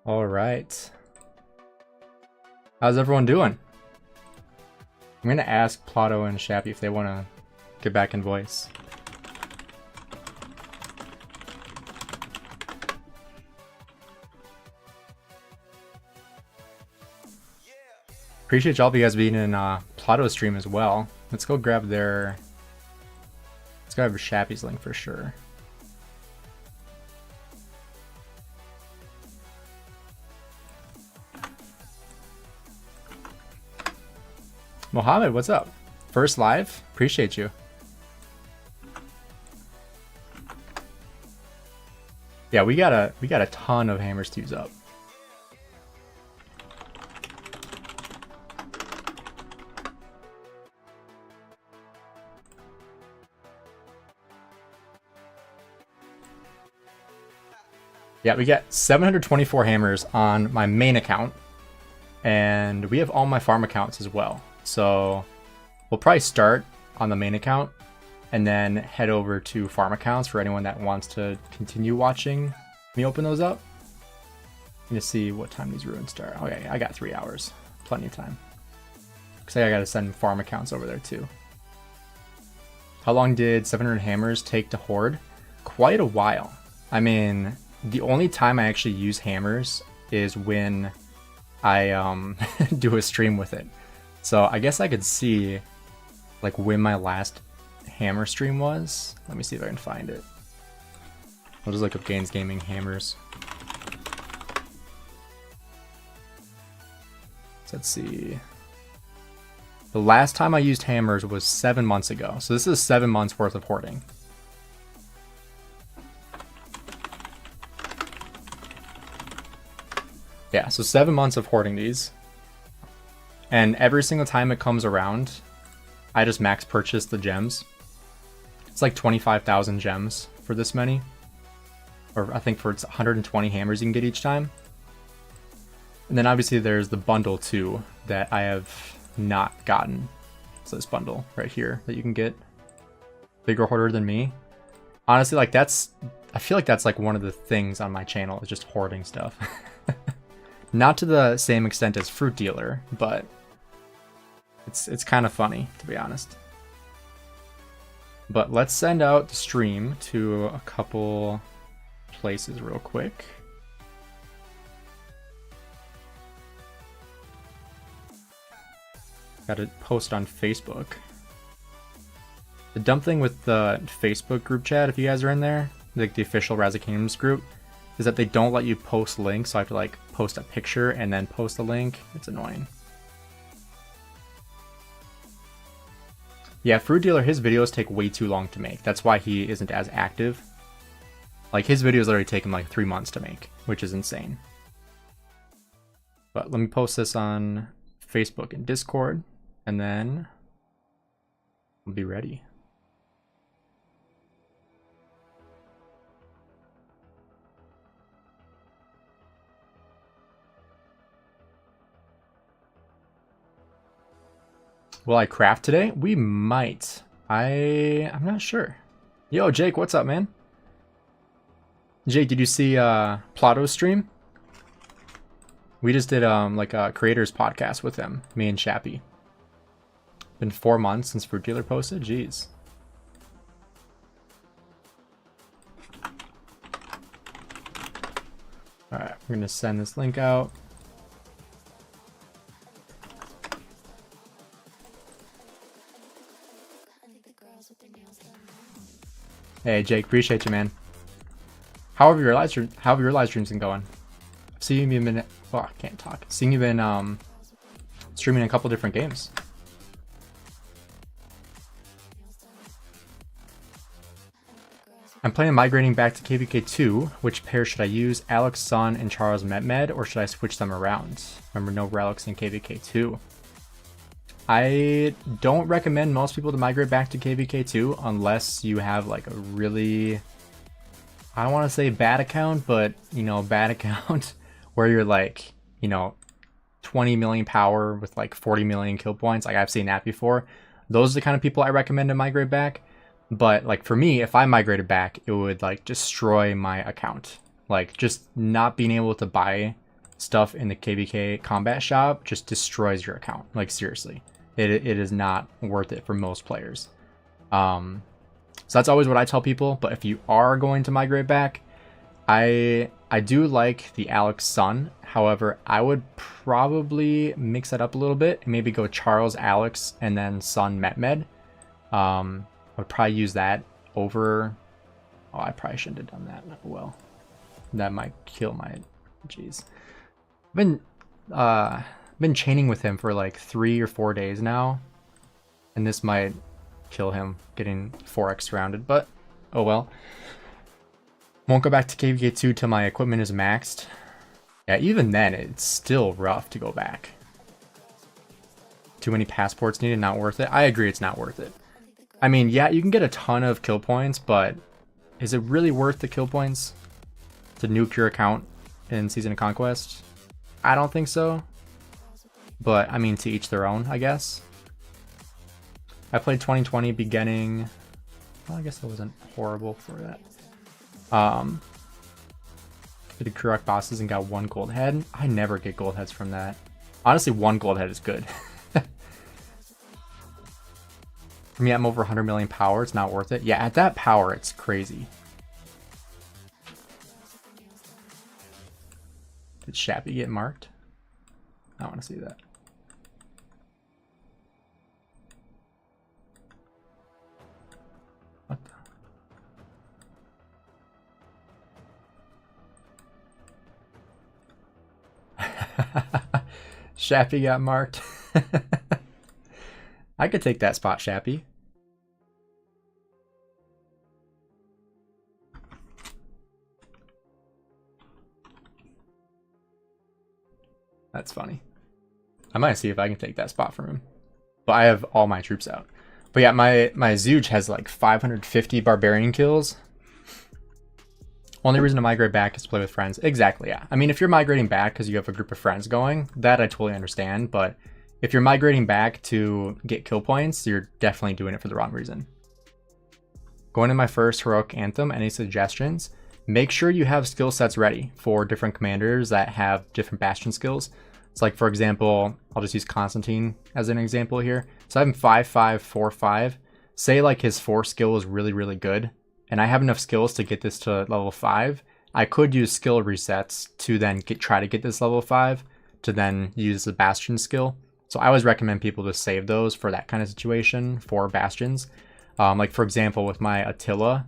All right. How's everyone doing? I'm gonna ask Plato and Shappy if they want to get back in voice. Appreciate all of you guys being in Plato's stream as well. Let's go grab their... Let's go grab Shappy's link for sure. Mohammed, what's up? First live? Appreciate you. Yeah, we got a ton of hammer stews up. Yeah, we got 724 hammers on my main account, and we have all my farm accounts as well. So we'll probably start on the main account and then head over to farm accounts for anyone that wants to continue watching me open those up. I'm gonna see what time these ruins start. Okay, I got 3 hours, plenty of time. Because I gotta send farm accounts over there too. How long did 700 hammers take to hoard? Quite a while. I mean, the only time I actually use hammers is when I do a stream with it. So I guess I could see like when my last hammer stream was. Let me see if I can find it. I'll just look up Gainz Gaming hammers. So let's see. The last time I used hammers was 7 months ago. So this is 7 months worth of hoarding. Yeah, so 7 months of hoarding these. And every single time it comes around, I just max purchase the gems. It's like 25,000 gems for this many. Or I think for it's 120 hammers you can get each time. And then obviously there's the bundle too that I have not gotten. So this bundle right here that you can get. Bigger hoarder than me. Honestly, like I feel like that's like one of the things on my channel is just hoarding stuff. Not to the same extent as Fruit Dealer, but it's kind of funny, to be honest. But let's send out the stream to a couple places real quick. Got to post on Facebook. The dumb thing with the Facebook group chat, if you guys are in there, like the official Rise of Kingdoms group, is that they don't let you post links, so I have to like post a picture and then post a link. It's annoying. Yeah, Fruit Dealer, his videos take way too long to make. That's why he isn't as active. Like his videos literally take him like 3 months to make, which is insane. But let me post this on Facebook and Discord, and then we'll be ready. Will I craft today? We might. I'm not sure. Yo, Jake, what's up, man? Jake, did you see Plato's stream? We just did like a creators podcast with him, me and Shappy. Been 4 months since Fruit Dealer posted. Jeez. All right, we're gonna send this link out. Hey Jake, appreciate you, man. How have your live streams been going? Seeing you've been, oh, I can't talk. Seeing you've been streaming a couple different games. I'm planning on migrating back to KVK2. Which pair should I use? Alex Sun and Charles Mehmed, or should I switch them around? Remember, no relics in KVK2. I don't recommend most people to migrate back to KVK2 unless you have like a really, I don't want to say bad account, but you know, bad account where you're like, you know, 20 million power with like 40 million kill points. Like I've seen that before. Those are the kind of people I recommend to migrate back. But like for me, if I migrated back, it would like destroy my account. Like just not being able to buy stuff in the KVK combat shop just destroys your account. Like, seriously, it is not worth it for most players. So that's always what I tell people. But if you are going to migrate back, I do like the Alex Sun. However, I would probably mix that up a little bit and maybe go Charles, Alex, and then Sun, Mehmed. I would probably use that over... Oh, I probably shouldn't have done that. Well, that might kill my... Jeez. I've been chaining with him for like 3 or 4 days now. And this might kill him getting 4x surrounded, but oh well. Won't go back to KVK2 till my equipment is maxed. Yeah, even then, it's still rough to go back. Too many passports needed, not worth it. I agree, it's not worth it. I mean, yeah, you can get a ton of kill points, but is it really worth the kill points to nuke your account in Season of Conquest? I don't think so. But, I mean, to each their own, I guess. I played 2020 beginning... Well, I guess that wasn't horrible for that. Did correct bosses and got 1 gold head. I never get gold heads from that. Honestly, 1 gold head is good. For me, I'm over 100 million power. It's not worth it. Yeah, at that power, it's crazy. Did Shappy get marked? I want to see that. What the? Shappy got marked. I could take that spot, Shappy. That's funny. I might see if I can take that spot from him. But I have all my troops out. But yeah, my Zooge has like 550 barbarian kills. Only reason to migrate back is to play with friends. Exactly, yeah. I mean, if you're migrating back because you have a group of friends going, that I totally understand. But if you're migrating back to get kill points, you're definitely doing it for the wrong reason. Going to my first Heroic Anthem, any suggestions? Make sure you have skill sets ready for different commanders that have different bastion skills. It's like, for example, I'll just use Constantine as an example here. So I'm 5-5, 4-5. Say like his 4 skill is really, really good, and I have enough skills to get this to level 5. I could use skill resets to then try to get this level 5 to then use the bastion skill. So I always recommend people to save those for that kind of situation for bastions. Like for example, with my Attila,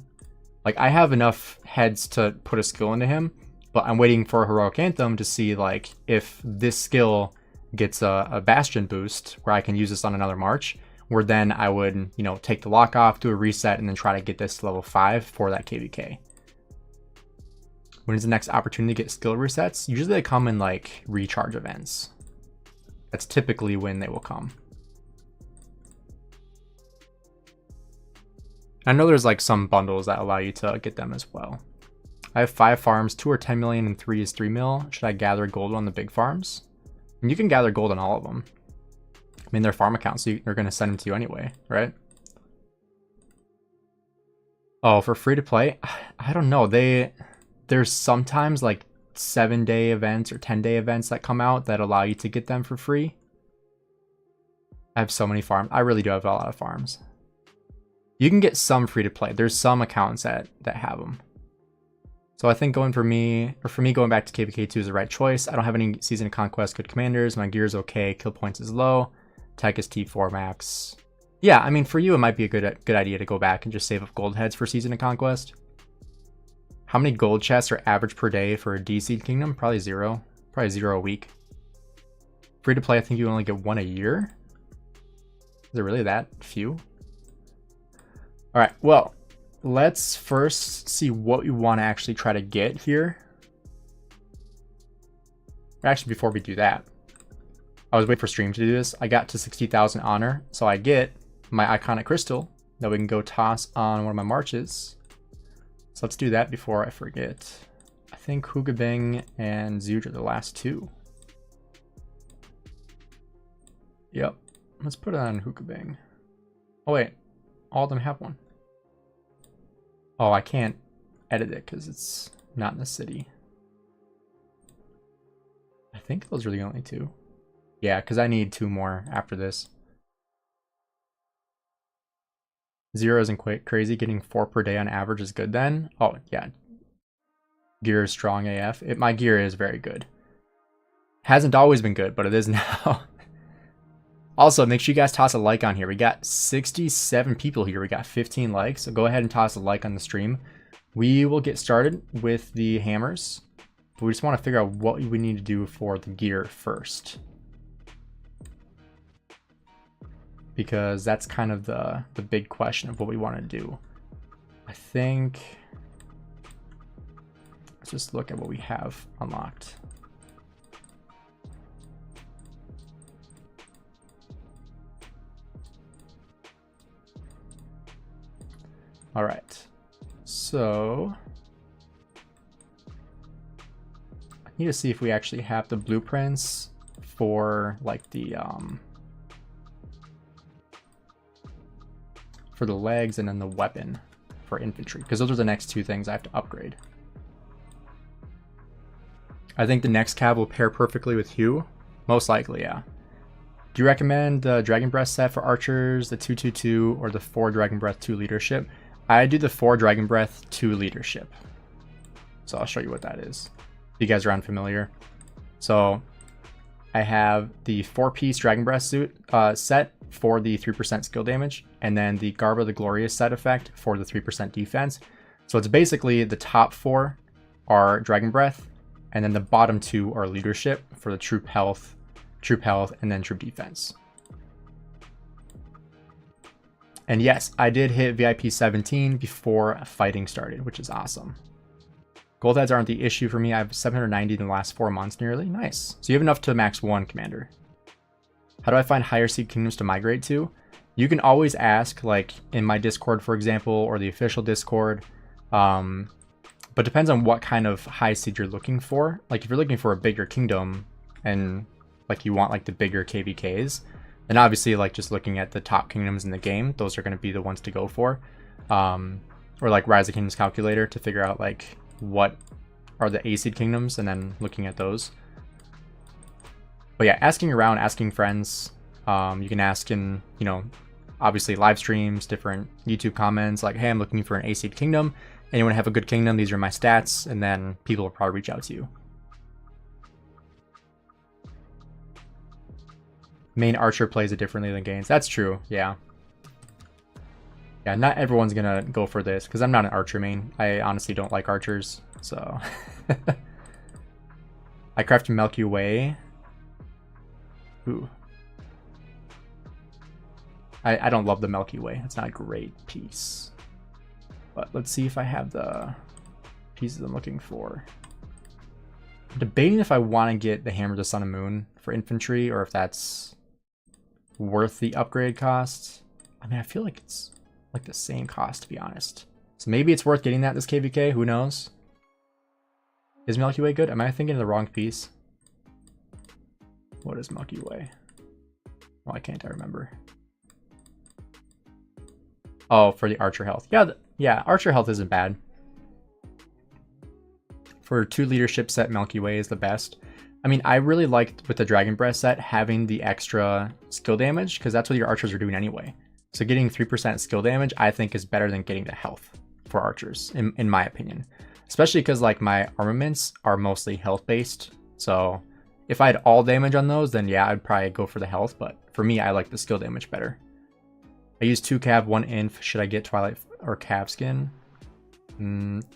like I have enough heads to put a skill into him, but I'm waiting for a Heroic Anthem to see like if this skill gets a bastion boost where I can use this on another march, where then I would, you know, take the lock off, do a reset, and then try to get this to level 5 for that KVK. When is the next opportunity to get skill resets? Usually they come in like recharge events. That's typically when they will come. I know there's like some bundles that allow you to get them as well. I have 5 farms, 2 are 10 million and 3 is 3 mil. Should I gather gold on the big farms? And you can gather gold on all of them. I mean, they're farm accounts, so they're going to send them to you anyway, right? Oh, for free to play? I don't know. There's sometimes like 7-day events or 10-day events that come out that allow you to get them for free. I have so many farms. I really do have a lot of farms. You can get some free to play. There's some accounts that have them. So I think for me going back to KVK2 is the right choice. I don't have any Season of Conquest good commanders. My gear is okay. Kill points is low. Tech is T4 max. Yeah, I mean, for you, it might be a good idea to go back and just save up gold heads for Season of Conquest. How many gold chests are average per day for a DC Kingdom? Probably 0. Probably 0 a week. Free to play, I think you only get 1 a year. Is it really that few? All right, well, let's first see what we want to actually try to get here. Actually, before we do that, I was waiting for stream to do this. I got to 60,000 honor, so I get my iconic crystal that we can go toss on one of my marches. So let's do that before I forget. I think Hugabeng and Zooge are the last 2. Yep, let's put it on Hugabeng. Oh wait, all of them have one. Oh, I can't edit it because it's not in the city. think those are the only 2. Yeah, because I need 2 more after this. 0 isn't quite crazy. Getting 4 per day on average is good then. Oh, yeah. Gear is strong AF. My gear is very good. Hasn't always been good, but it is now. Also, make sure you guys toss a like on here. We got 67 people here. We got 15 likes. So go ahead and toss a like on the stream. We will get started with the hammers. But we just want to figure out what we need to do for the gear first. Because that's kind of the big question of what we want to do. I think... Let's just look at what we have unlocked. All right, so I need to see if we actually have the blueprints for like the for the legs and then the weapon for infantry, because those are the next 2 things I have to upgrade. I think the next cav will pair perfectly with Hugh, most likely, yeah. Do you recommend the Dragon Breath set for archers, the 222, or the 4 Dragon Breath 2 leadership? I do the 4 Dragon Breath 2 leadership. So I'll show you what that is. If you guys are unfamiliar. So I have the 4-piece Dragon Breath suit set for the 3% skill damage, and then the Garba the Glorious set effect for the 3% defense. So it's basically the top 4 are Dragon Breath, and then the bottom 2 are leadership for the troop health, and then troop defense. And yes, I did hit VIP 17 before fighting started, which is awesome. Gold heads aren't the issue for me. I have 790 in the last 4 months nearly. Nice. So you have enough to max 1, Commander. How do I find higher seed kingdoms to migrate to? You can always ask, like in my Discord, for example, or the official Discord. But depends on what kind of high seed you're looking for. Like if you're looking for a bigger kingdom and like you want like the bigger KVKs, and obviously, like just looking at the top kingdoms in the game, those are going to be the ones to go for. Or like Rise of Kingdoms calculator to figure out like what are the A seed kingdoms, and then looking at those. But yeah, asking around, asking friends. You can ask in, you know, obviously live streams, different YouTube comments, like, hey, I'm looking for an A seed kingdom. Anyone have a good kingdom? These are my stats, and then people will probably reach out to you. Main archer plays it differently than Gainz. That's true, yeah. Yeah, not everyone's gonna go for this, because I'm not an archer main. I honestly don't like archers, so... I crafted Milky Way. Ooh. I don't love the Milky Way. It's not a great piece. But let's see if I have the pieces I'm looking for. I'm debating if I want to get the Hammer of the Sun and Moon for infantry, or if that's worth the upgrade cost. I mean, I feel like it's like the same cost, to be honest. So maybe it's worth getting that this KVK, who knows? Is Milky Way good? Am I thinking of the wrong piece? What is Milky Way? Why can't I remember? Oh, for the archer health. Yeah, yeah, archer health isn't bad. For 2 leadership set, Milky Way is the best. I mean, I really liked with the Dragon Breath set having the extra skill damage, because that's what your archers are doing anyway. So getting 3% skill damage, I think, is better than getting the health for archers, in my opinion. Especially because like my armaments are mostly health based. So if I had all damage on those, then yeah, I'd probably go for the health. But for me, I like the skill damage better. I use 2 cav, 1 inf. Should I get Twilight or cav skin?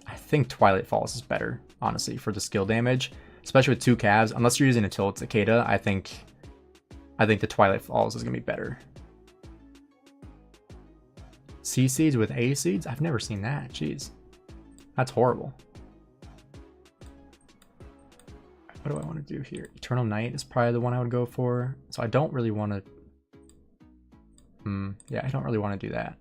I think Twilight Falls is better, honestly, for the skill damage. Especially with 2 calves, unless you're using a Tilt Cicada, I think the Twilight Falls is gonna be better. C seeds with A seeds? I've never seen that. Jeez, that's horrible. What do I want to do here? Eternal Night is probably the one I would go for. So I don't really want to. Yeah, I don't really want to do that.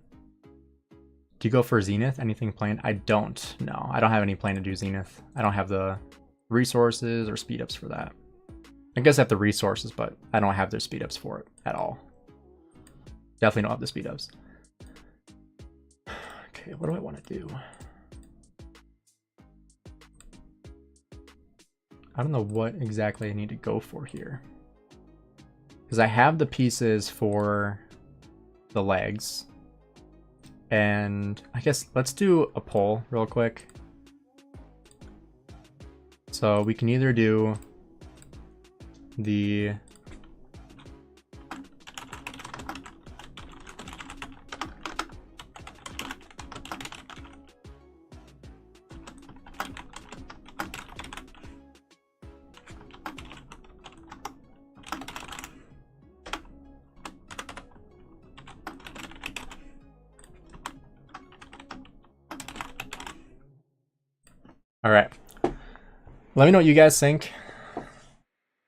Do you go for Zenith? Anything planned? I don't. No, I don't have any plan to do Zenith. I don't have the resources or speed ups for that. I guess I have the resources, but I don't have the speed ups for it at all. Definitely don't have the speed ups. Okay, what do I want to do? I don't know what exactly I need to go for here. Because I have the pieces for the legs. And I guess let's do a poll real quick. So we can either do the all right. Let me know what you guys think.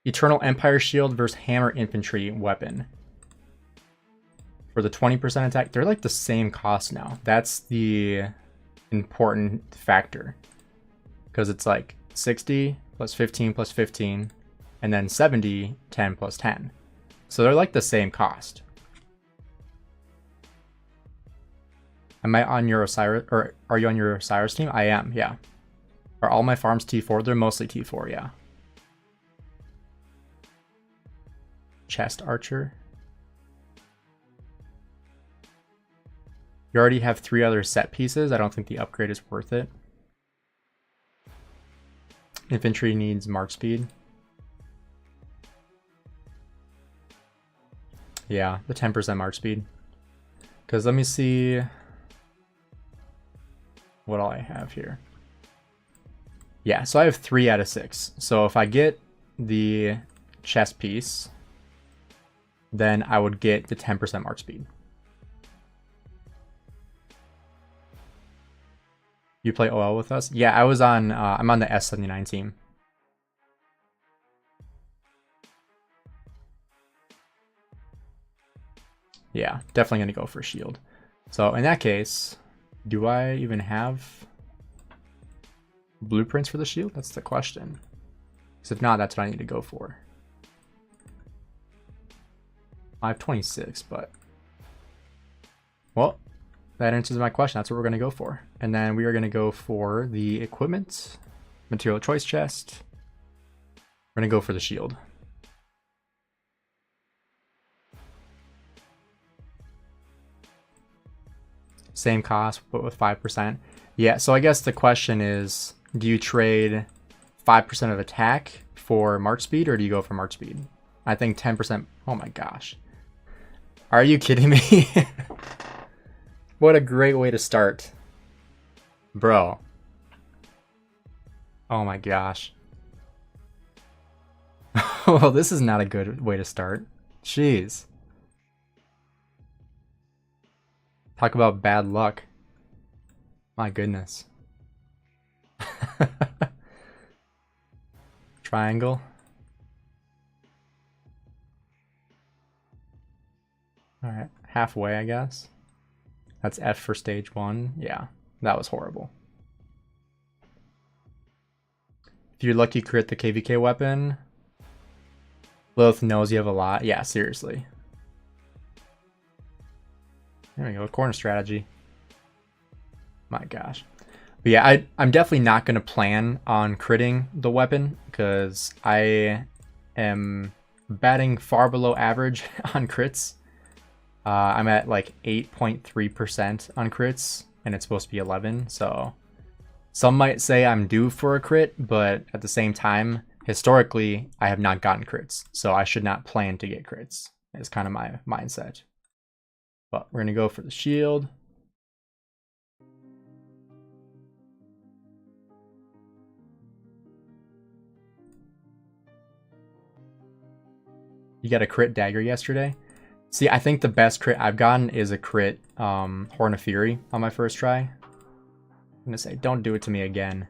Eternal Empire Shield versus Hammer Infantry Weapon. For the 20% attack, they're like the same cost now. That's the important factor. Because it's like 60 plus 15 plus 15, and then 70, 10 plus 10. So they're like the same cost. Am I on your Osiris, or are you on your Osiris team? I am, yeah. Are all my farms T4? They're mostly T4, yeah. Chest Archer. You already have 3 other set pieces. I don't think the upgrade is worth it. Infantry needs march speed. Yeah, the 10% march speed. Because let me see what all I have here. Yeah, so I have 3 out of 6. So if I get the chest piece, then I would get the 10% march speed. You play OL with us? Yeah, I was on, I'm on the S79 team. Yeah, definitely gonna go for shield. So in that case, do I even have blueprints for the shield? That's the question. Because if not, that's what I need to go for. I have 26, but... well, that answers my question. That's what we're going to go for. And then we are going to go for the equipment, material choice chest. We're going to go for the shield. Same cost, but with 5%. Yeah, so I guess the question is, do you trade 5% of attack for march speed, or do you go for march speed? I think 10%. Oh my gosh. Are you kidding me? What a great way to start. Bro. Oh my gosh. Well, this is not a good way to start. Jeez. Talk about bad luck. My goodness. Triangle. All right, halfway, I guess. That's F for stage 1. Yeah, that was horrible. If you're lucky, crit the KVK weapon. Lilith knows you have a lot. Yeah, seriously. There we go, corner strategy. My gosh. But yeah, I'm definitely not going to plan on critting the weapon because I am batting far below average on crits. I'm at like 8.3% on crits, and it's supposed to be 11, so some might say I'm due for a crit, but at the same time, historically, I have not gotten crits, so I should not plan to get crits. It's kind of my mindset. But we're going to go for the shield. You got a crit dagger yesterday? See, I think the best crit I've gotten is a crit Horn of Fury on my first try. I'm gonna say, don't do it to me again.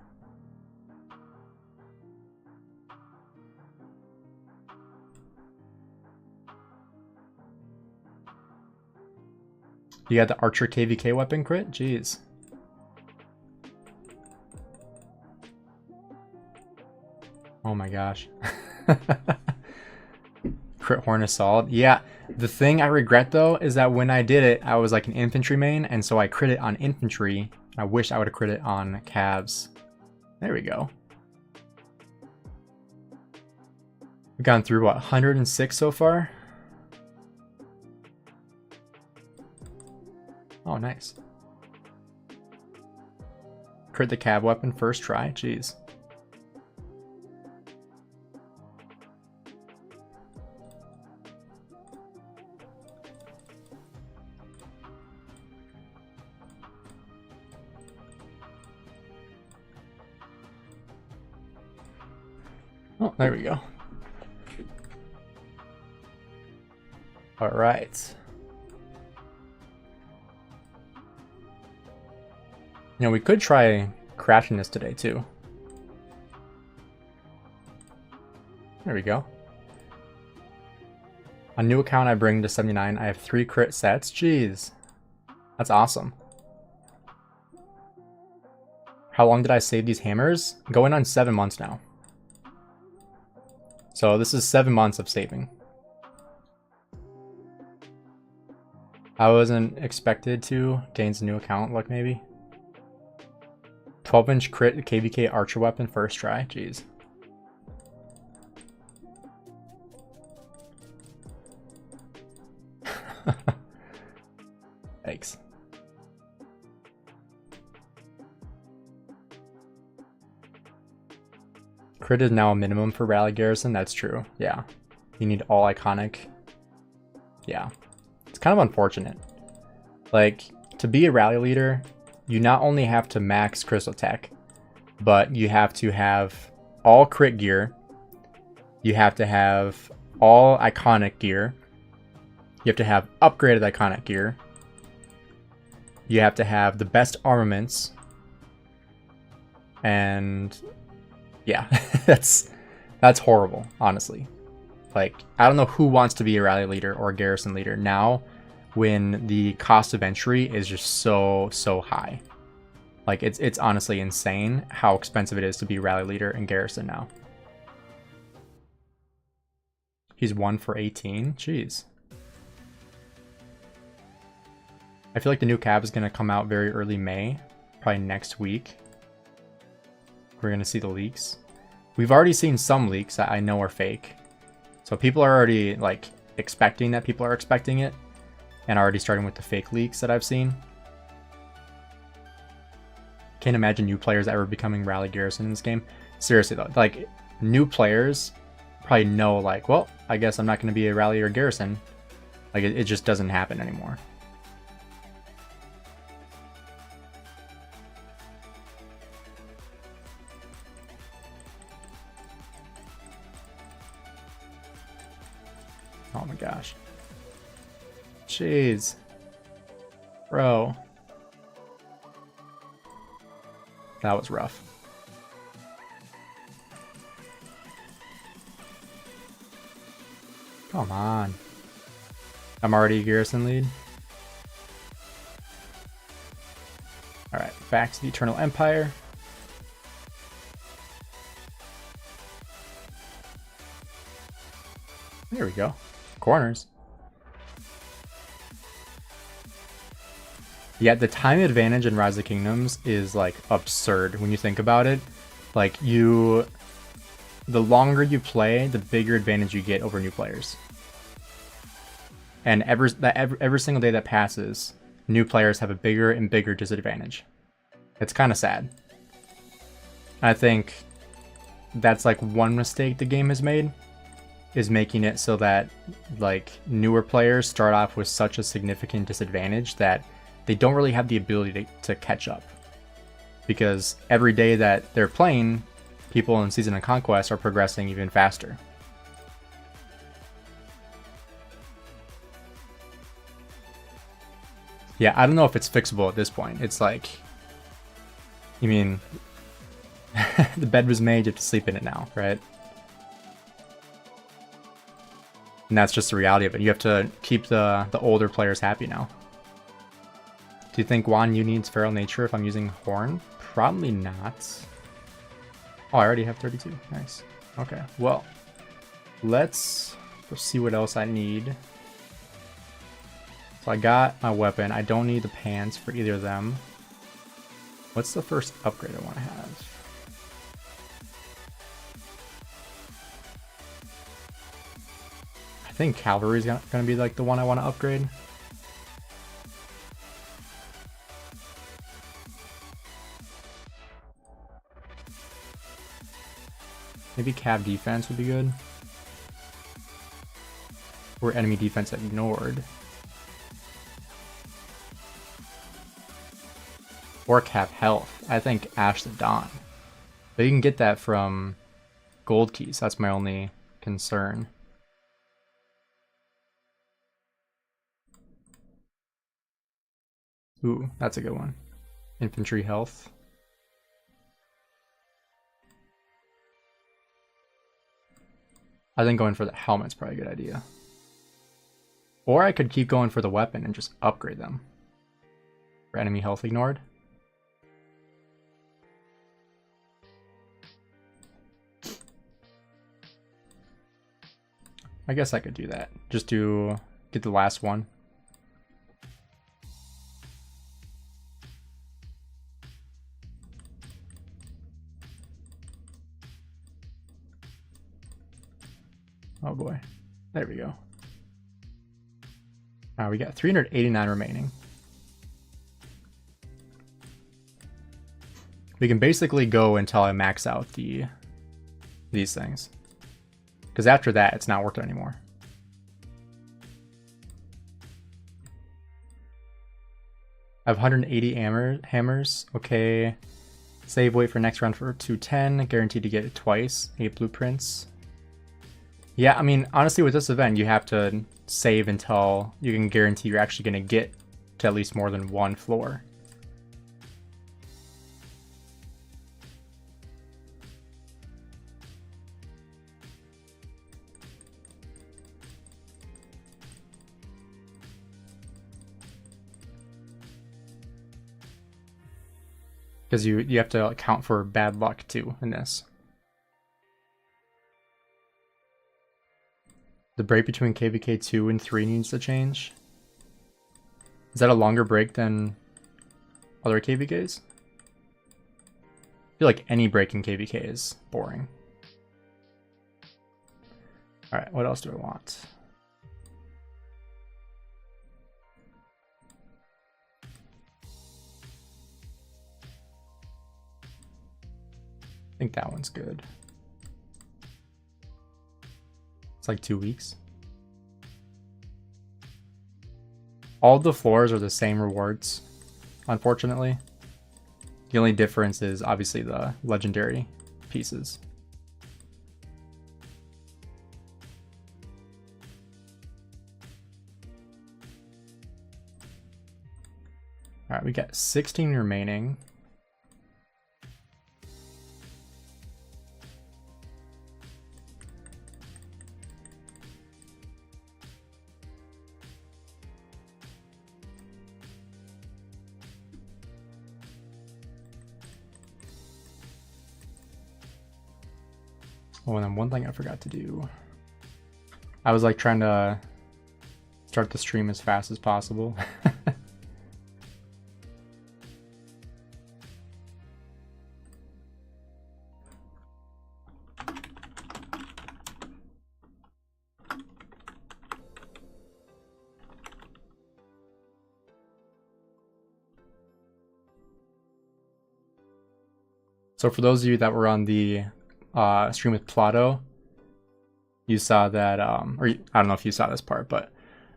You got the Archer KVK weapon crit? Jeez. Oh my gosh. Crit Horn Assault. Yeah, the thing I regret though is that when I did it, I was like an infantry main, and so I crit it on infantry. I wish I would have crit it on calves. There we go. We've gone through, what, 106 so far? Oh, nice. Crit the cab weapon first try, jeez. Oh, there we go. All right. You know, we could try crashing this today too. There we go. A new account I bring to 79. I have 3 crit sets. Jeez. That's awesome. How long did I save these hammers? Going on 7 months now. So this is 7 months of saving. I wasn't expected to. Gainz a new account, like maybe. 12-inch crit KVK archer weapon first try. Jeez. Thanks. Crit is now a minimum for Rally Garrison. That's true. Yeah. You need all iconic. Yeah. It's kind of unfortunate. Like, to be a rally leader, you not only have to max Crystal Tech, but you have to have all crit gear. You have to have all iconic gear. You have to have upgraded iconic gear. You have to have the best armaments. And yeah, that's horrible, honestly. Like, I don't know who wants to be a rally leader or a garrison leader now when the cost of entry is just so high. Like, it's honestly insane how expensive it is to be a rally leader in garrison now. He's 1 for 18. Jeez. I feel like the new cab is going to come out very early May, probably next week. We're going to see the leaks. We've already seen some leaks that I know are fake. So people are already like expecting that people are expecting it, and already starting with the fake leaks that I've seen. Can't imagine new players ever becoming rally garrison in this game. Seriously though, like new players probably know like, well, I guess I'm not going to be a rally or garrison. Like it just doesn't happen anymore. Oh my gosh. Jeez. Bro. That was rough. Come on. I'm already a garrison lead. Alright, back to the Eternal Empire. There we go. Corners. Yeah, the time advantage in Rise of Kingdoms is like absurd when you think about it. Like the longer you play, the bigger advantage you get over new players. And every single day that passes, new players have a bigger and bigger disadvantage. It's kind of sad. I think that's like one mistake the game has made, is making it so that like newer players start off with such a significant disadvantage that they don't really have the ability to catch up. Because every day that they're playing, people in Season of Conquest are progressing even faster. Yeah, I don't know if it's fixable at this point. It's like, you mean, the bed was made, you have to sleep in it now, right? And that's just the reality of it. You have to keep the older players happy now. Do you think Guan Yu needs Feral Nature if I'm using Horn? Probably not. Oh, I already have 32. Nice. Okay, well, let's go see what else I need. So I got my weapon. I don't need the pants for either of them. What's the first upgrade I want to have? think cavalry's gonna be like the one I want to upgrade. Maybe cav defense would be good. Or enemy defense ignored. Or cav health. I think Ash the Dawn. But you can get that from gold keys. That's my only concern. Ooh, that's a good one. Infantry health. I think going for the helmet's probably a good idea. Or I could keep going for the weapon and just upgrade them. For enemy health ignored. I guess I could do that. Just to get the last one. Oh boy. There we go. We got 389 remaining. We can basically go until I max out these things. Because after that, it's not worth it anymore. I have 180 hammers. Okay. Save, wait for next round for 210. Guaranteed to get it twice. 8 blueprints. Yeah, I mean, honestly, with this event, you have to save until you can guarantee you're actually going to get to at least more than one floor. Because you have to account for bad luck too in this. The break between KVK 2 and 3 needs to change. Is that a longer break than other KVKs? I feel like any break in KVK is boring. Alright, what else do I want? I think that one's good. It's like 2 weeks. All the floors are the same rewards, unfortunately. The only difference is obviously the legendary pieces. Alright, we got 16 remaining. Oh, and then one thing I forgot to do. I was like trying to start the stream as fast as possible. So for those of you that were on the stream with Plato, you saw that, or I don't know if you saw this part, but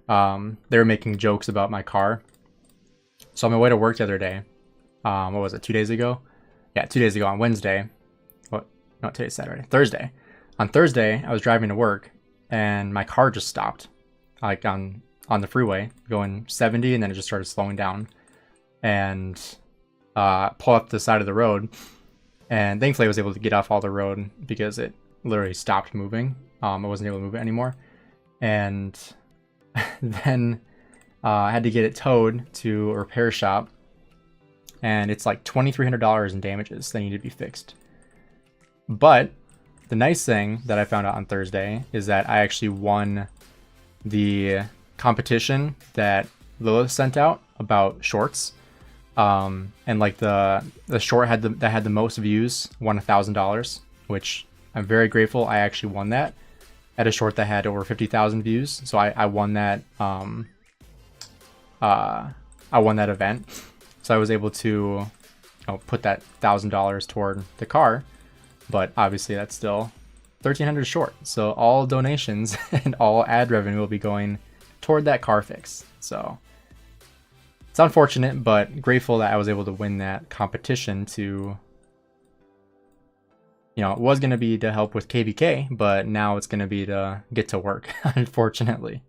they were making jokes about my car. So on my way to work the other day, what was it, 2 days ago? Yeah, 2 days ago on Wednesday. What? No, today's Saturday. Thursday. On Thursday, I was driving to work, and my car just stopped, like on the freeway, going 70, and then it just started slowing down, and pull up the side of the road. And thankfully I was able to get off all the road because it literally stopped moving. I wasn't able to move it anymore. And then I had to get it towed to a repair shop. And it's like $2,300 in damages that need to be fixed. But the nice thing that I found out on Thursday is that I actually won the competition that Lilith sent out about shorts. And like the short that had the most views won $1,000, which I'm very grateful I actually won that. at a short that had over 50,000 views. So I won that. I won that event. So I was able to put that $1,000 toward the car, but obviously that's still 1,300 short. So all donations and all ad revenue will be going toward that car fix. So it's unfortunate, but grateful that I was able to win that competition to, it was going to be to help with KVK, but now it's going to be to get to work, unfortunately.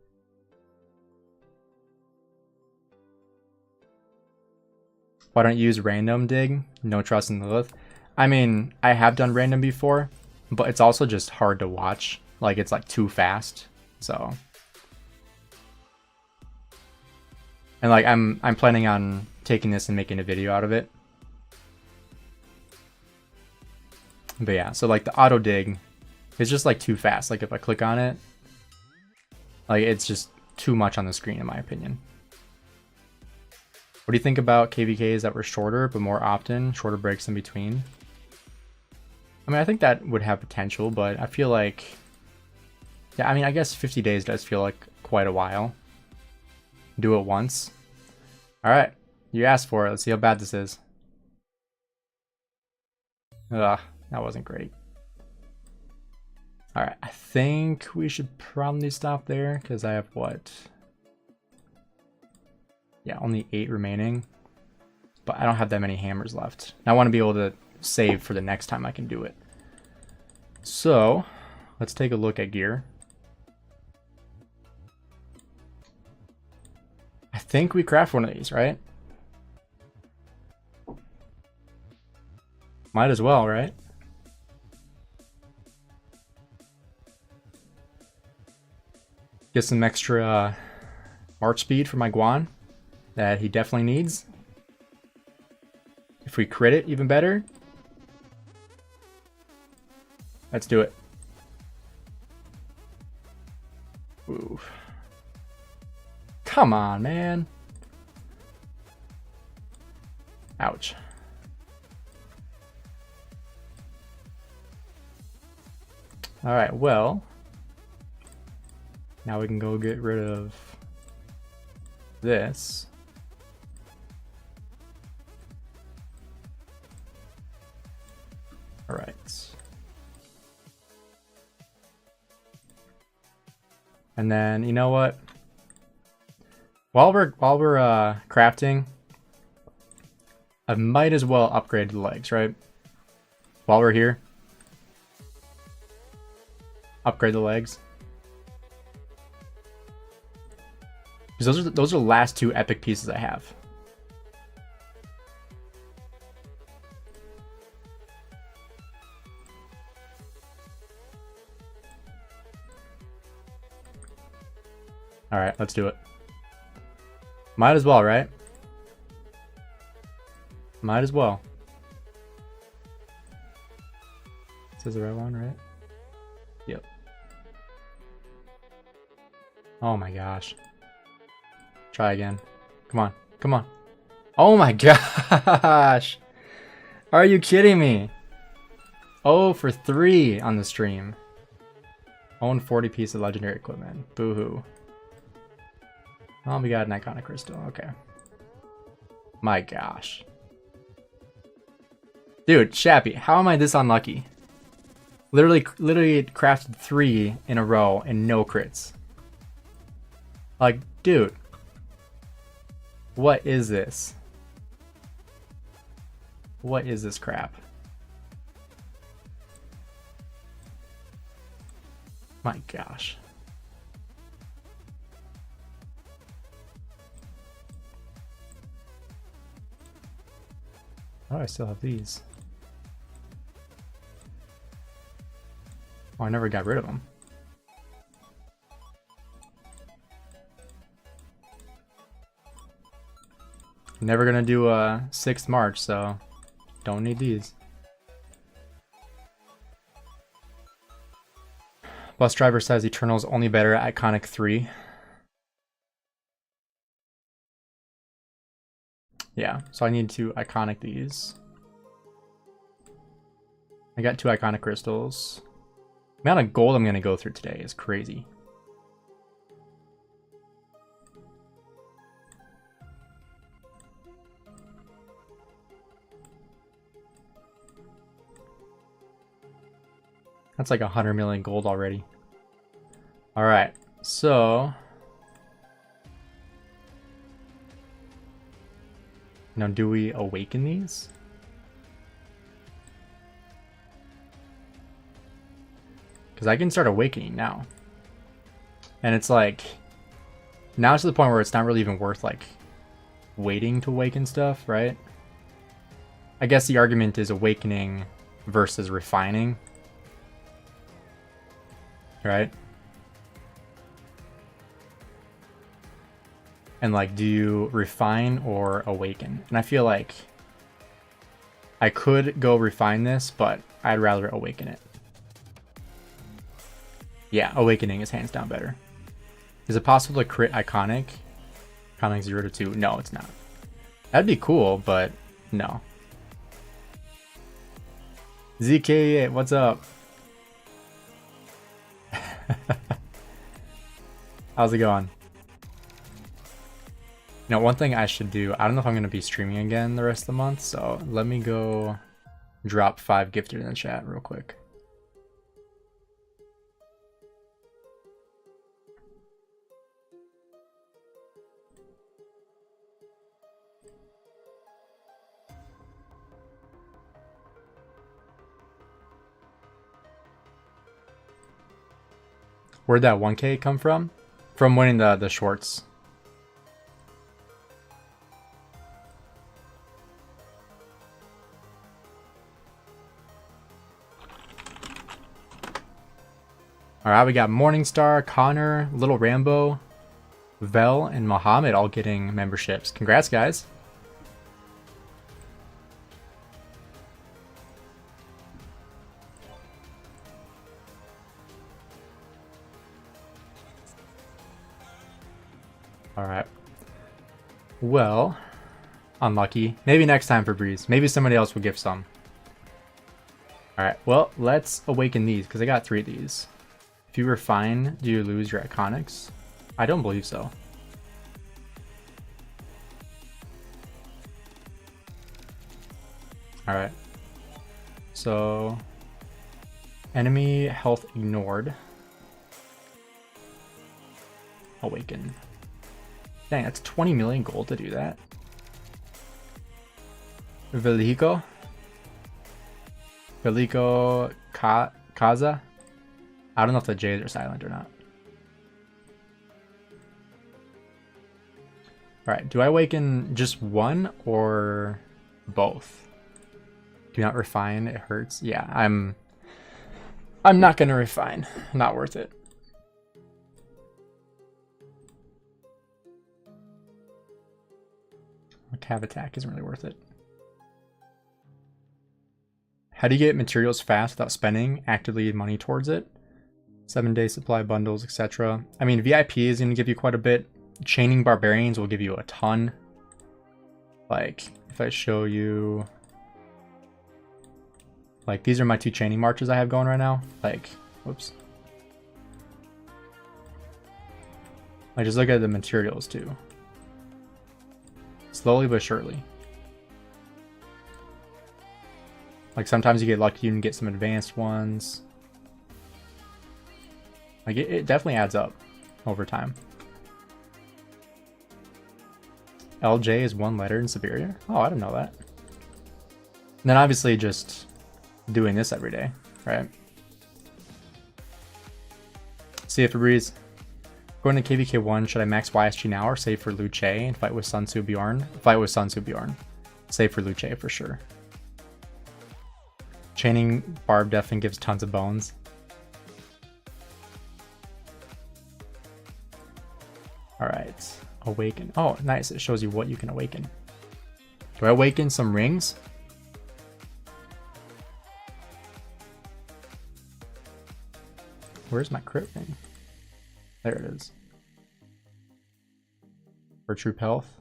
Why don't you use random dig? No trust in Lilith. I mean, I have done random before, but it's also just hard to watch. Like, it's like too fast. So, and like I'm planning on taking this and making a video out of it. But yeah, so like the auto dig is just like too fast. Like if I click on it, like it's just too much on the screen in my opinion. What do you think about KVKs that were shorter but more often, shorter breaks in between? I mean, I think that would have potential, but I feel like, yeah, I mean, I guess 50 days does feel like quite a while. Do it once. All right, you asked for it. Let's see how bad this is. Ugh, that wasn't great. All right, I think we should probably stop there because I have what? Yeah, only 8 remaining, but I don't have that many hammers left. I want to be able to save for the next time I can do it. So let's take a look at gear. I think we craft one of these, right? Might as well, right? Get some extra march speed for my Guan that he definitely needs. If we crit it, even better. Let's do it. Ooh. Come on, man. Ouch. All right, well, now we can go get rid of this. All right. And then, you know what? While we're crafting, I might as well upgrade the legs, right? While we're here, upgrade the legs. Because those are the last 2 epic pieces I have. All right, let's do it. Might as well, right? Might as well. This is the right one, right? Yep. Oh my gosh. Try again. Come on. Come on. Oh my gosh. Are you kidding me? 0 for 3 on the stream. Own 40 pieces of legendary equipment. Boo-hoo. Oh, we got an iconic crystal. Okay. My gosh. Dude, Shappy, how am I this unlucky? Literally crafted 3 in a row and no crits. Like, dude. What is this? What is this crap? My gosh. Oh, I still have these. Oh, I never got rid of them. Never gonna do a 6th March, so don't need these. Bus driver says Eternal's only better at Iconic 3. Yeah, so I need to Iconic these. I got 2 Iconic crystals. amount of gold I'm going to go through today is crazy. That's like 100 million gold already. All right, so now do we awaken these? Because I can start awakening now. And it's like, now it's to the point where it's not really even worth like waiting to awaken stuff, right? I guess the argument is awakening versus refining. Right? And like, do you refine or awaken? And I feel like I could go refine this, but I'd rather awaken it. Yeah, awakening is hands down better. Is it possible to crit iconic? Iconic 0 to 2? No, it's not. That'd be cool, but no. ZK, what's up? How's it going? You know, one thing I should do, I don't know if I'm going to be streaming again the rest of the month, so let me go drop 5 gifted in the chat real quick. Where'd that 1K come from? From winning the shorts. Alright, we got Morningstar, Connor, Little Rambo, Vel, and Mohammed all getting memberships. Congrats, guys. Alright. Well, unlucky. Maybe next time for Breeze. Maybe somebody else will give some. Alright, well, let's awaken these, because I got 3 of these. If you refine, do you lose your iconics? I don't believe so. Alright. So, enemy health ignored. Awaken. Dang, that's 20 million gold to do that. Velico Kaza. I don't know if the J's are silent or not. Alright, do I awaken just one or both? Do not refine, it hurts. Yeah, I'm not gonna refine. Not worth it. A cav attack isn't really worth it. How do you get materials fast without spending actively money towards it? 7-day supply bundles, etc. I mean, VIP is going to give you quite a bit. Chaining Barbarians will give you a ton. Like, if I show you... Like, these are my 2 chaining marches I have going right now. Like, whoops. I just look at the materials, too. Slowly but surely. Like, sometimes you get lucky, you can get some advanced ones. Like, it definitely adds up over time. LJ is 1 letter in Siberia? Oh, I didn't know that. And then obviously just doing this every day, right? See if Breeze. Going to KVK1, should I max YSG now or save for Luce and fight with Sun Tzu Bjorn? Fight with Sun Tzu Bjorn. Save for Luce for sure. Chaining Barb definitely gives tons of bones. Alright, awaken. Oh, nice. It shows you what you can awaken. Do I awaken some rings? Where's my crit ring? There it is. For troop health.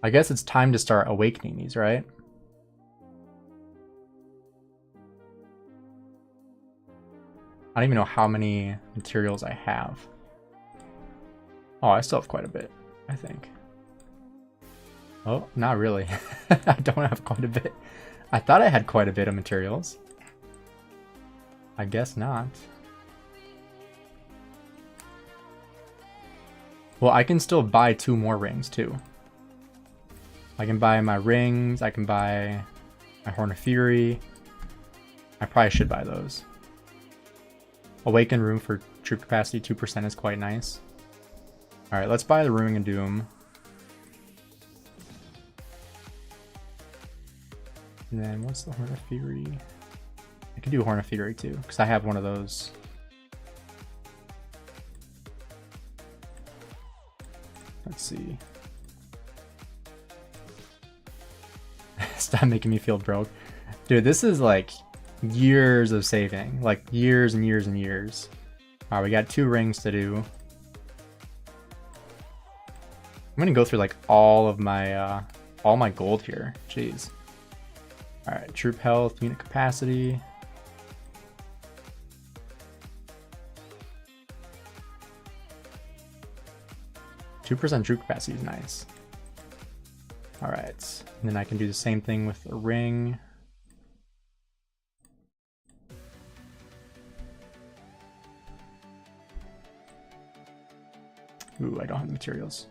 I guess it's time to start awakening these, right? I don't even know how many materials I have. Oh, I still have quite a bit, I think. Oh, not really. I don't have quite a bit. I thought I had quite a bit of materials. I guess not. Well, I can still buy 2 more rings too. I can buy my rings, I can buy my Horn of Fury. I probably should buy those. Awaken room for troop capacity 2% is quite nice. Alright, let's buy the Ruin and Doom. And then what's the Horn of Fury? I can do Horn of Fury too, because I have one of those. Let's see. Stop making me feel broke. Dude, this is like years of saving. Like years and years and years. Alright, we got 2 rings to do. I'm gonna go through like all my gold here. Jeez. Alright, troop health, unit capacity. %2 troop capacity is nice. Alright, and then I can do the same thing with a ring. Ooh, I don't have the materials.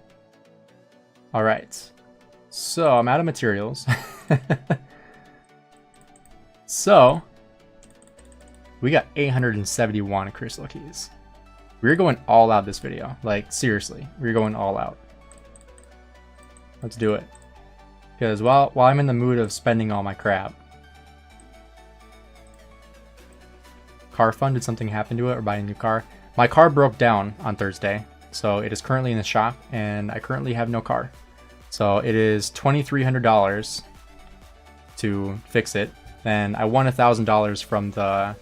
Alright, so I'm out of materials. So, we got 871 crystal keys. We're going all out this video. Like, seriously, we're going all out. Let's do it. Because while I'm in the mood of spending all my crap. Car fund, did something happen to it or buy a new car? My car broke down on Thursday. So it is currently in the shop and I currently have no car. So it is $2,300 to fix it. Then I won $1,000 from the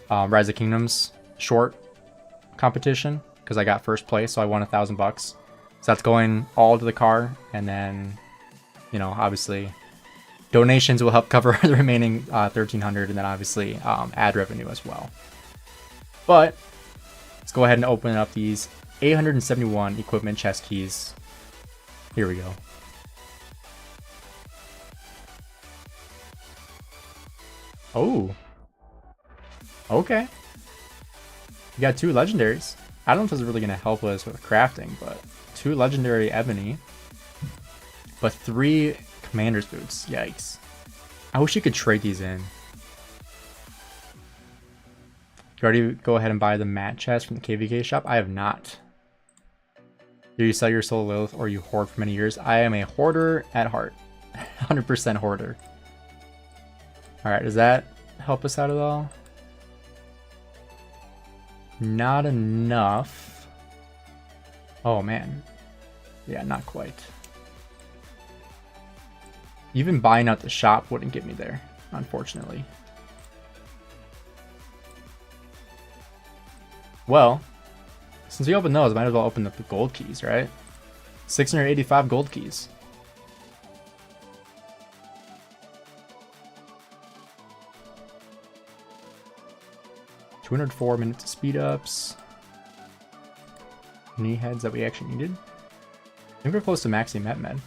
Rise of Kingdoms short competition because I got first place, so I won $1,000. So that's going all to the car, and then, you know, obviously donations will help cover the remaining $1,300, and then obviously ad revenue as well. But let's go ahead and open up these 871 equipment chest keys. Here we go. Oh. Okay. We got 2 legendaries. I don't know if this is really going to help us with crafting, but 2 legendary ebony. But 3 commander's boots. Yikes. I wish you could trade these in. You already go ahead and buy the mat chest from the KVK shop? I have not. Do you sell your soul Lilith or you hoard for many years? I am a hoarder at heart. 100% hoarder. Alright, does that help us out at all? Not enough. Oh man. Yeah, not quite. Even buying out the shop wouldn't get me there, unfortunately. Well, since we opened those, I might as well open up the gold keys, right? 685 gold keys. $204 minutes of speed ups. Knee heads that we actually needed. I think we're close to maxing med.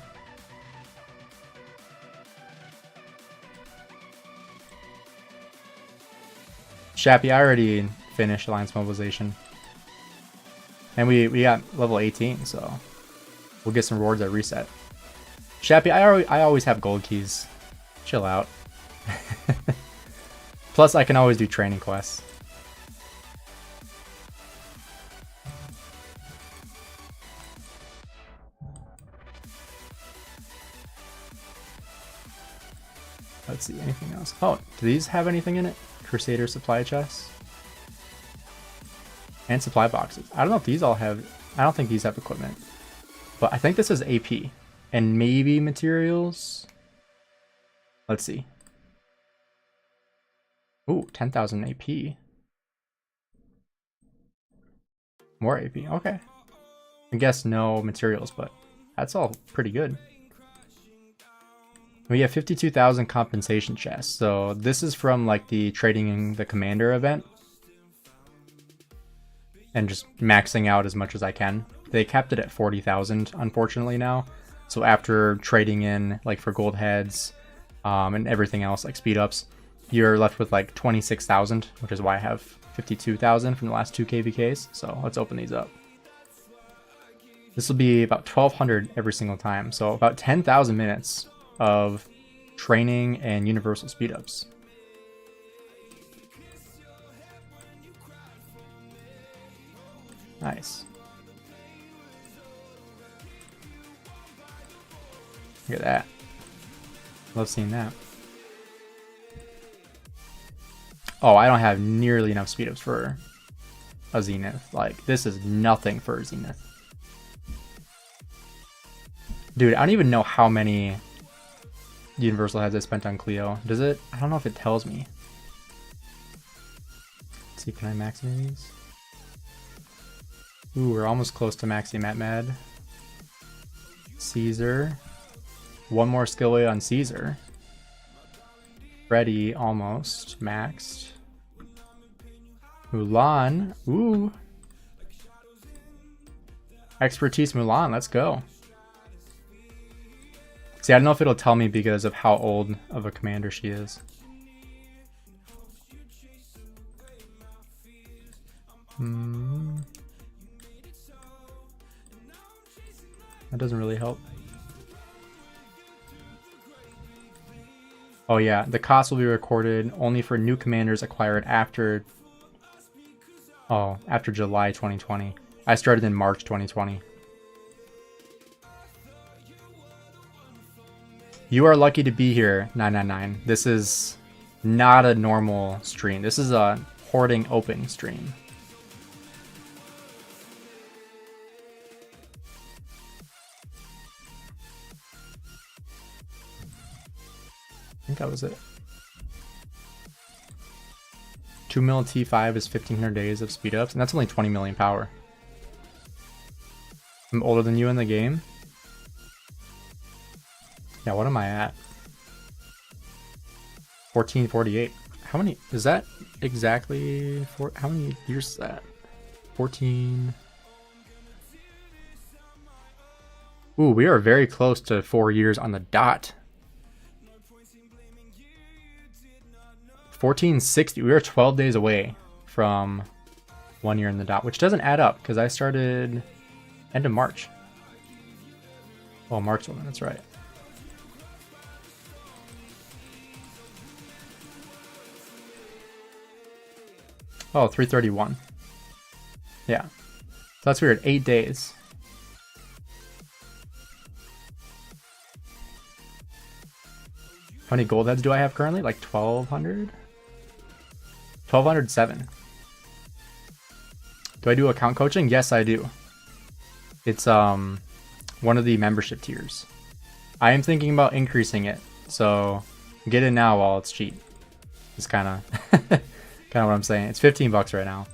Shappy, I already finished Alliance Mobilization. And we got level 18, so we'll get some rewards at reset. Shappy, I always have gold keys. Chill out. Plus, I can always do training quests. Let's see, anything else? Oh, do these have anything in it? Crusader supply chests? And supply boxes. I don't know if these all have... I don't think these have equipment. But I think this is AP. And maybe materials? Let's see. Ooh, 10,000 AP. More AP, okay. I guess no materials, but that's all pretty good. We have 52,000 compensation chests. So this is from like the trading in the commander event. and just maxing out as much as I can. They capped it at 40,000, unfortunately, now. So after trading in, like, for gold heads and everything else, like speed ups, you're left with like 26,000, which is why I have 52,000 from the last 2 KVKs. So let's open these up. This will be about 1,200 every single time. So about 10,000 minutes of training and universal speed ups. Nice. Look at that. Love seeing that. Oh, I don't have nearly enough speed ups for a Zenith. Like, this is nothing for a Zenith. Dude, I don't even know how many universal heads I spent on Cleo. Does it? I don't know if it tells me. Let's see, can I max any of these? Ooh, we're almost close to maxing Matt Mad. Caesar. One more skill away on Caesar. Freddy almost maxed. Mulan. Ooh. Expertise Mulan. Let's go. See, I don't know if it'll tell me because of how old of a commander she is. That doesn't really help. Oh yeah, the cost will be recorded only for new commanders acquired after July 2020. I started in March 2020. You are lucky to be here, 999. This is not a normal stream. This is a hoarding open stream. I think that was it. 2 mil T5 is 1,500 days of speed ups, and that's only 20 million power. I'm older than you in the game. Yeah, what am I at? 1448. How many is that exactly? How many years is that? 14. Ooh, we are very close to 4 years on the dot. 1460. We are 12 days away from 1 year in the dot, which doesn't add up because I started end of March. Oh, March 1, that's right. Oh, 331. Yeah. So that's weird. 8 days. How many gold heads do I have currently? Like 1,200? 1,207. Do I do account coaching? Yes, I do. It's one of the membership tiers. I am thinking about increasing it, so get it now while it's cheap. It's kind of what I'm saying. It's 15 bucks right now.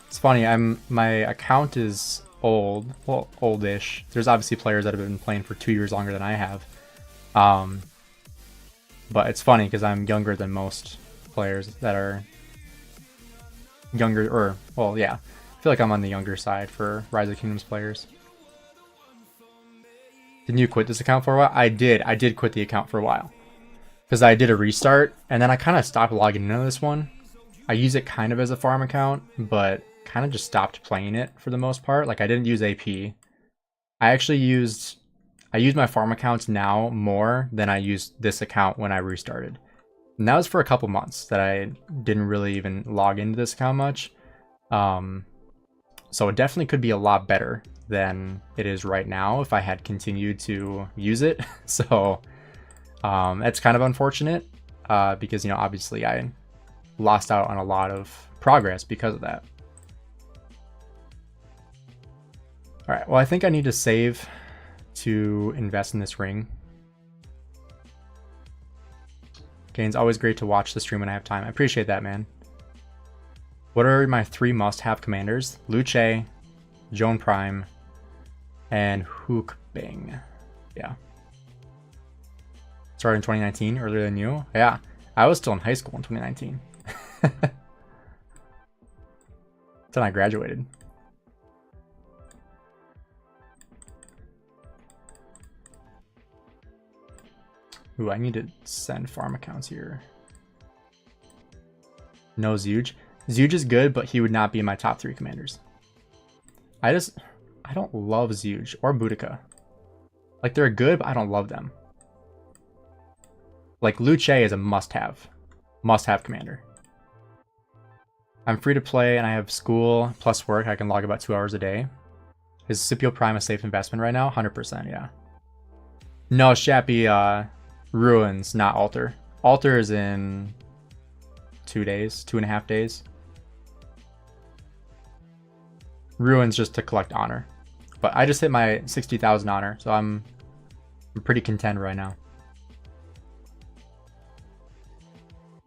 It's funny. My account is old, well, oldish. There's obviously players that have been playing for 2 years longer than I have. But it's funny because I'm younger than most players that are younger, or, well, yeah. I feel like I'm on the younger side for Rise of Kingdoms players. Didn't you quit this account for a while? I did. I did quit the account for a while. Because I did a restart, and then I kind of stopped logging into this one. I use it kind of as a farm account, but kind of just stopped playing it for the most part. Like, I didn't use AP. I use my farm accounts now more than I used this account when I restarted. And that was for a couple months that I didn't really even log into this account much. So it definitely could be a lot better than it is right now if I had continued to use it. So that's kind of unfortunate because, you know, obviously I lost out on a lot of progress because of that. All right, well, I think I need to save to invest in this ring. Gainz, always great to watch the stream when I have time. I appreciate that, man. What are my 3 must-have commanders? Luce, Joan Prime, and Hook Bing. Yeah. Started in 2019, earlier than you. Yeah, I was still in high school in 2019. Then I graduated. Ooh, I need to send farm accounts here. No Zhuge. Zhuge is good, but he would not be in my top 3 commanders. I don't love Zhuge or Boudica. Like, they're good, but I don't love them. Like, Luce is a must-have. Must-have commander. I'm free to play, and I have school plus work. I can log about 2 hours a day. Is Scipio Prime a safe investment right now? 100%, yeah. No, Shappy, Ruins, not Altar. Altar is in 2 days, 2.5 days. Ruins just to collect honor. But I just hit my 60,000 honor, so I'm pretty content right now.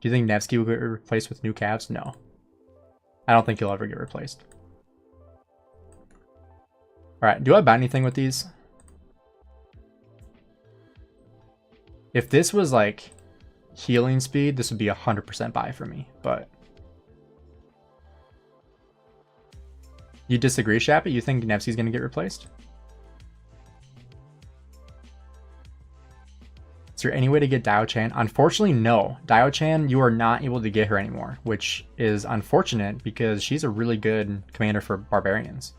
Do you think Nevsky will get replaced with new Cavs? No. I don't think he'll ever get replaced. Alright, do I buy anything with these? If this was like healing speed, this would be 100% buy for me, but... You disagree, Shappy? You think Nevsky's going to get replaced? Is there any way to get Dio-Chan? Unfortunately, no. Dio-Chan, you are not able to get her anymore, which is unfortunate because she's a really good commander for barbarians.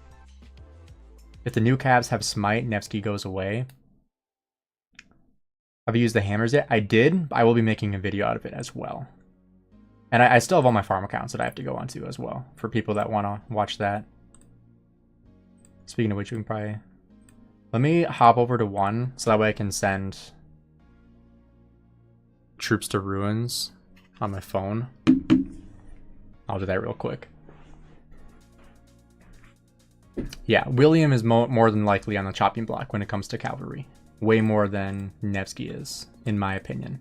If the new Cavs have Smite, Nevsky goes away. Have you used the hammers yet? I did. I will be making a video out of it as well. And I still have all my farm accounts that I have to go onto as well for people that want to watch that. Speaking of which, we can probably... Let me hop over to 1 so that way I can send troops to Ruins on my phone. I'll do that real quick. Yeah, William is more than likely on the chopping block when it comes to cavalry. Way more than Nevsky is, in my opinion.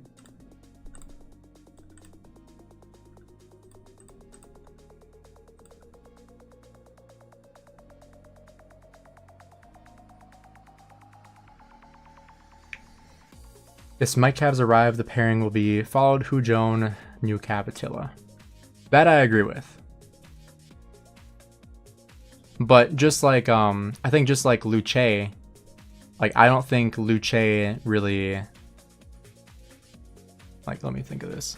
If Smite Cavs arrive, the pairing will be followed Hujon, new Cav Attila. That I agree with. But just like, I think just like Luce, like, I don't think Luce really... Like, let me think of this.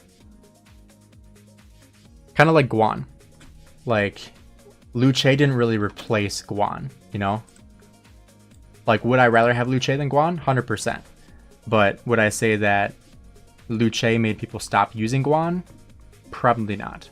Kind of like Guan. Like, Luce didn't really replace Guan, you know? Like, would I rather have Luce than Guan? 100%. But would I say that Luce made people stop using Guan? Probably not.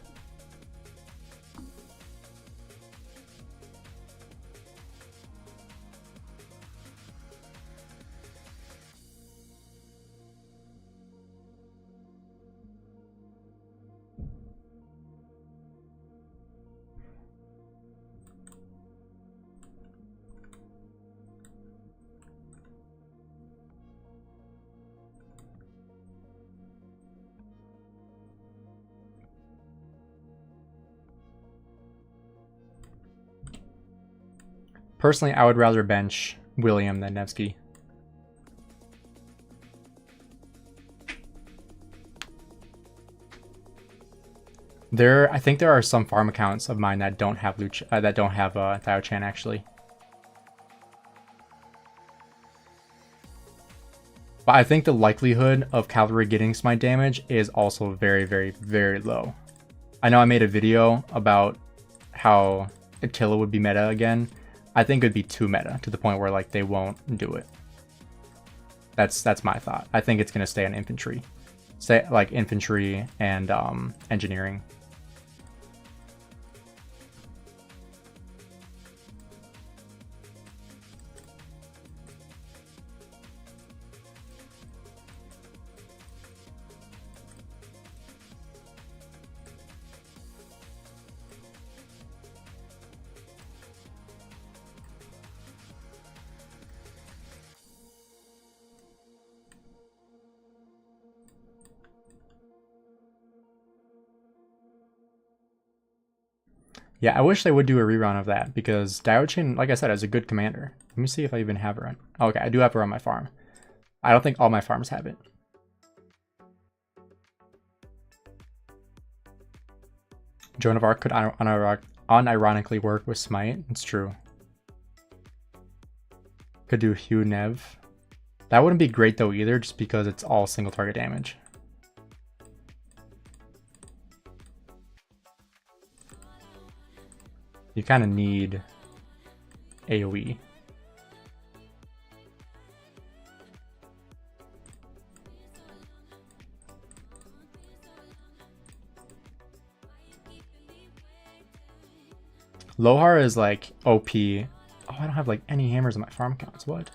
Personally, I would rather bench William than Nevsky. I think there are some farm accounts of mine that don't have Dio-Chan actually. But I think the likelihood of cavalry getting smite damage is also very, very, very low. I know I made a video about how Attila would be meta again. I think it would be too meta to the point where like they won't do it. That's my thought. I think it's gonna stay on infantry, stay like infantry and engineering. Yeah, I wish they would do a rerun of that because Dio-Chan, like I said, is a good commander. Let me see if I even have her on. Okay, I do have her on my farm. I don't think all my farms have it. Joan of Arc could unironically work with Smite. It's true. Could do Hugh Nev. That wouldn't be great though either, just because it's all single target damage. You kind of need AoE. Lohar is like OP. Oh, I don't have like any hammers in my farm counts. What?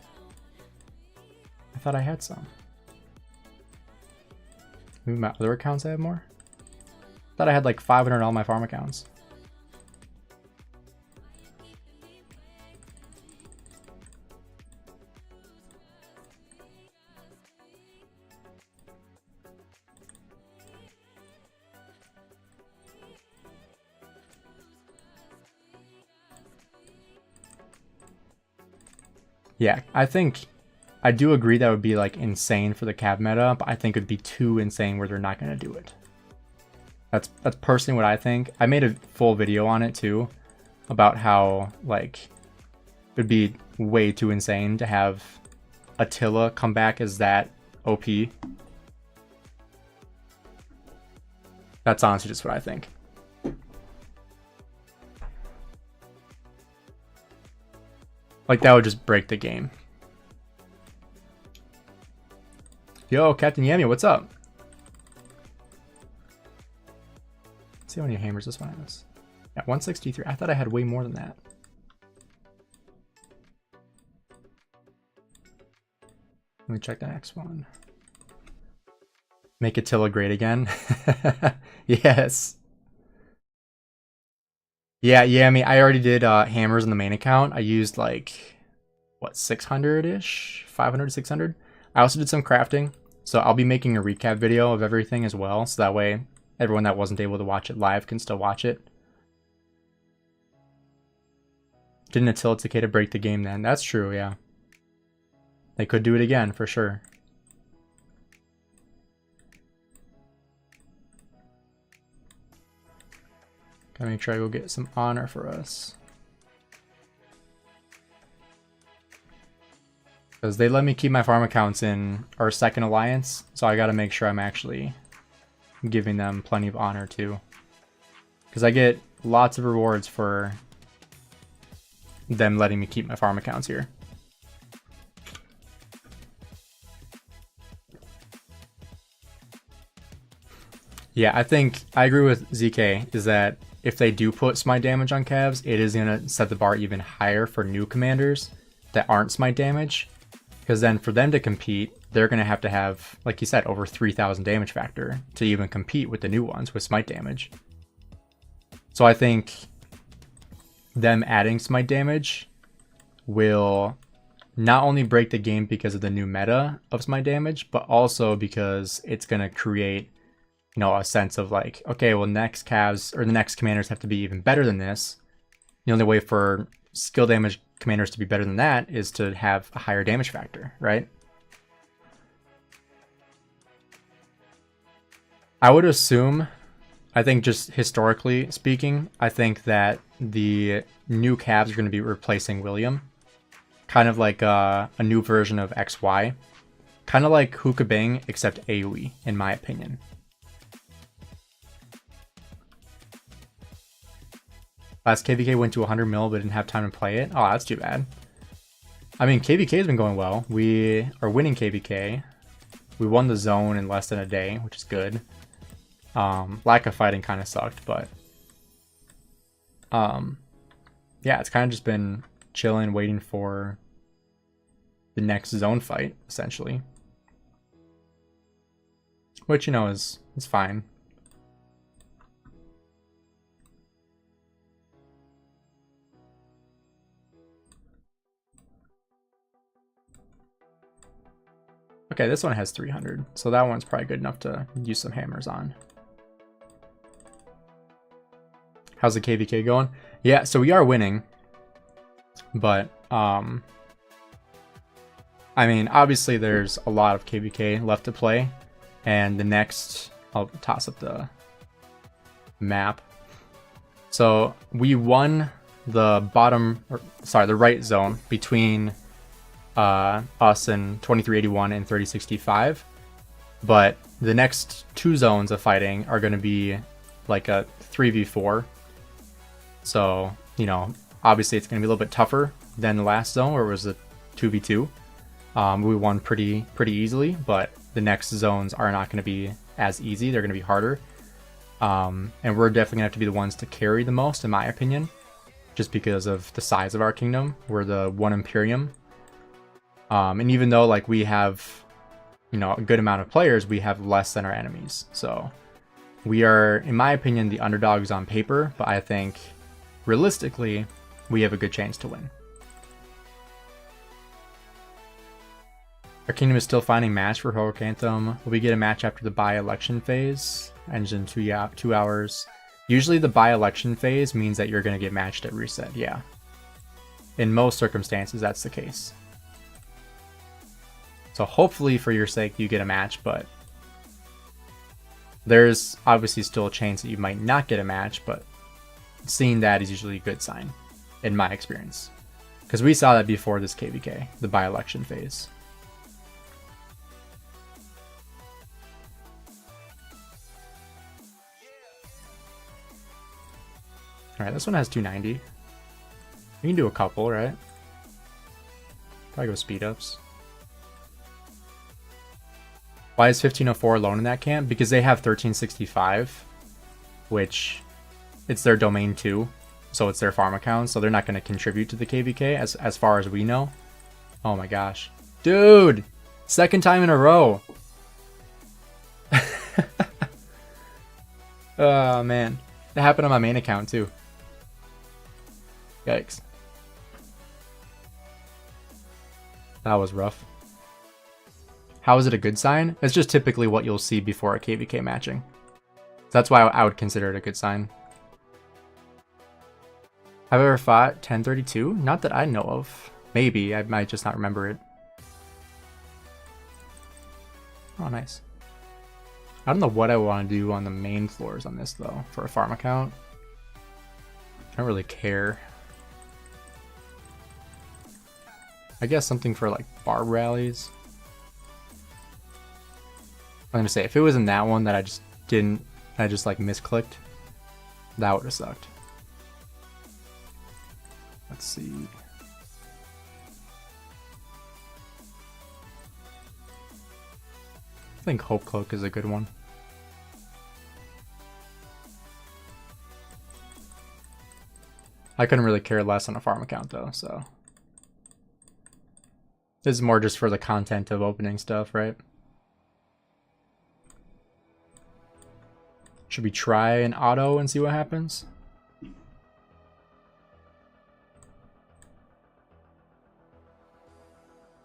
I thought I had some. Maybe my other accounts I have more? I thought I had like 500 on all my farm accounts. Yeah, I do agree that would be like insane for the cab meta, but I think it'd be too insane where they're not going to do it. That's personally what I think. I made a full video on it too, about how like it'd be way too insane to have Attila come back as that OP. That's honestly just what I think. Like, that would just break the game. Yo, Captain Yami, what's up? Let's see how many hammers this one has. Yeah, 163. I thought I had way more than that. Let me check the next one. Make Attila great again. Yes. Yeah, I mean, I already did hammers on the main account. I used like, what, 600-ish? 500 to 600? I also did some crafting, so I'll be making a recap video of everything as well, so that way everyone that wasn't able to watch it live can still watch it. Didn't Attila Takeda break the game then? That's true, yeah. They could do it again, for sure. Gotta make sure I go get some honor for us. Because they let me keep my farm accounts in our second alliance, so I gotta make sure I'm actually giving them plenty of honor too. Because I get lots of rewards for them letting me keep my farm accounts here. Yeah, I think I agree with ZK, is that if they do put smite damage on calves, it is going to set the bar even higher for new commanders that aren't smite damage. Because then for them to compete, they're going to have, like you said, over 3,000 damage factor to even compete with the new ones with smite damage. So I think them adding smite damage will not only break the game because of the new meta of smite damage, but also because it's going to create, you know, a sense of like, okay, well, next calves or the next commanders have to be even better than this. The only way for skill damage commanders to be better than that is to have a higher damage factor, right? I would assume, I think just historically speaking, I think that the new calves are going to be replacing William. Kind of like a new version of XY. Kind of like Hookah Bang, except AoE, in my opinion. Last KVK went to 100 mil but didn't have time to play it. Oh, that's too bad. I mean, KVK has been going well. We are winning KVK. We won the zone in less than a day, which is good. Lack of fighting kind of sucked, but yeah, it's kind of just been chilling, waiting for the next zone fight, essentially. Which, you know, is fine. Okay, this one has 300, so that one's probably good enough to use some hammers on. How's the KVK going? Yeah, so we are winning, but I mean, obviously there's a lot of KVK left to play, and the next, I'll toss up the map. So we won the the right zone between us and 2381 and 3065. But the next 2 zones of fighting are going to be like a 3v4. So, you know, obviously it's going to be a little bit tougher than the last zone where it was a 2v2. We won pretty easily, but the next zones are not going to be as easy. They're going to be harder. And we're definitely going to have to be the ones to carry the most, in my opinion, just because of the size of our kingdom. We're the 1 Imperium. And even though like we have, you know, a good amount of players, we have less than our enemies. So we are, in my opinion, the underdogs on paper, but I think realistically, we have a good chance to win. Our kingdom is still finding match for Heroic Anthem. Will we get a match after the by-election phase? Ends in 2 hours. Usually the by-election phase means that you're going to get matched at reset, yeah. In most circumstances, that's the case. So hopefully for your sake you get a match, but there's obviously still a chance that you might not get a match, but seeing that is usually a good sign, in my experience. Because we saw that before this KVK, the by-election phase. Alright, this one has 290. We can do a couple, right? Probably go speed ups. Why is 1504 alone in that camp? Because they have 1365, which it's their domain too, so it's their farm account, so they're not going to contribute to the KVK as far as we know. Oh my gosh. Dude! 2nd time in a row! Oh man. That happened on my main account too. Yikes. That was rough. How is it a good sign? It's just typically what you'll see before a KVK matching. So that's why I would consider it a good sign. Have I ever fought 1032? Not that I know of. Maybe, I might just not remember it. Oh, nice. I don't know what I want to do on the main floors on this though, for a farm account. I don't really care. I guess something for like barb rallies. I'm gonna say, if it was in that one that I just like misclicked, that would have sucked. Let's see. I think Hope Cloak is a good one. I couldn't really care less on a farm account though, so. This is more just for the content of opening stuff, right? Should we try an auto and see what happens?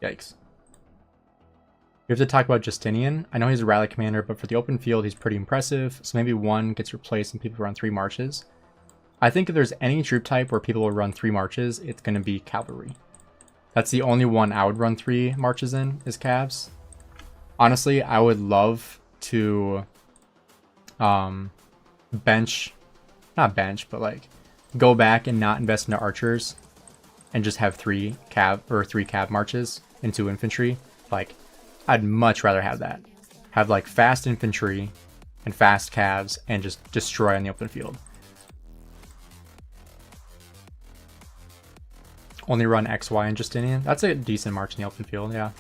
Yikes. We have to talk about Justinian. I know he's a rally commander, but for the open field, he's pretty impressive. So maybe 1 gets replaced and people run 3 marches. I think if there's any troop type where people will run 3 marches, it's going to be cavalry. That's the only one I would run 3 marches in, is cavs. Honestly, I would love to not bench, but like go back and not invest into archers and just have 3 cav marches into infantry. Like, I'd much rather have that. Have like fast infantry and fast cavs and just destroy on the open field. Only run XY and Justinian. That's a decent march in the open field, yeah.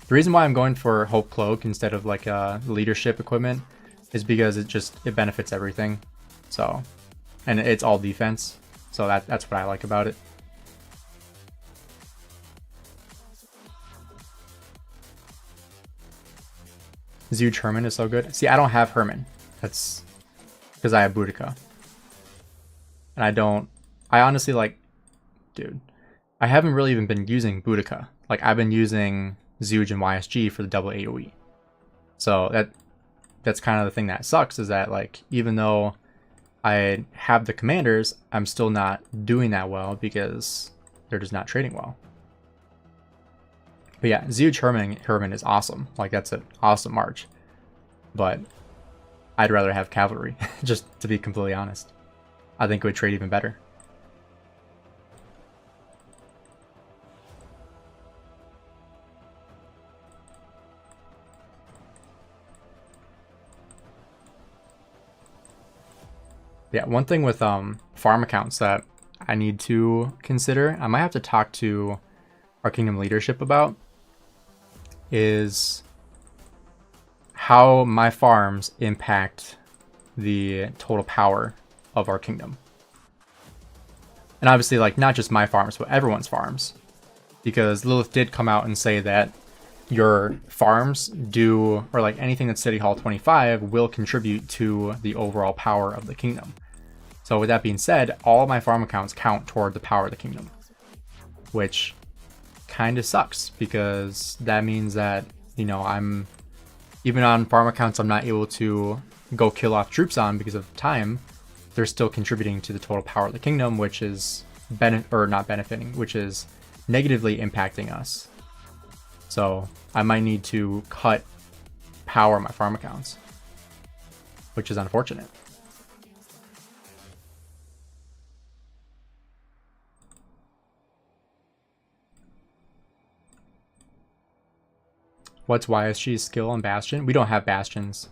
The reason why I'm going for Hope Cloak instead of like leadership equipment is because it benefits everything. So, and it's all defense. So that's what I like about it. Zuge Herman is so good. See, I don't have Herman. That's because I have Boudica. And I honestly like, dude, I haven't really even been using Boudica. Like, I've been using Zuge and YSG for the double AoE. So that's kind of the thing that sucks, is that like, even though I have the commanders, I'm still not doing that well because they're just not trading well. But yeah, Zuge Herman is awesome. Like, that's an awesome march. But I'd rather have cavalry, just to be completely honest. I think it would trade even better. Yeah, one thing with farm accounts that I need to consider, I might have to talk to our kingdom leadership about, is how my farms impact the total power of our kingdom. And obviously, like, not just my farms, but everyone's farms. Because Lilith did come out and say that your farms do, or like anything that's City Hall 25 will contribute to the overall power of the kingdom. So with that being said, all my farm accounts count toward the power of the kingdom, which kind of sucks because that means that, you know, I'm, even on farm accounts I'm not able to go kill off troops on because of time, they're still contributing to the total power of the kingdom, which is not benefiting, which is negatively impacting us. So I might need to cut power on my farm accounts, which is unfortunate. What's YSG's skill on Bastion? We don't have Bastions.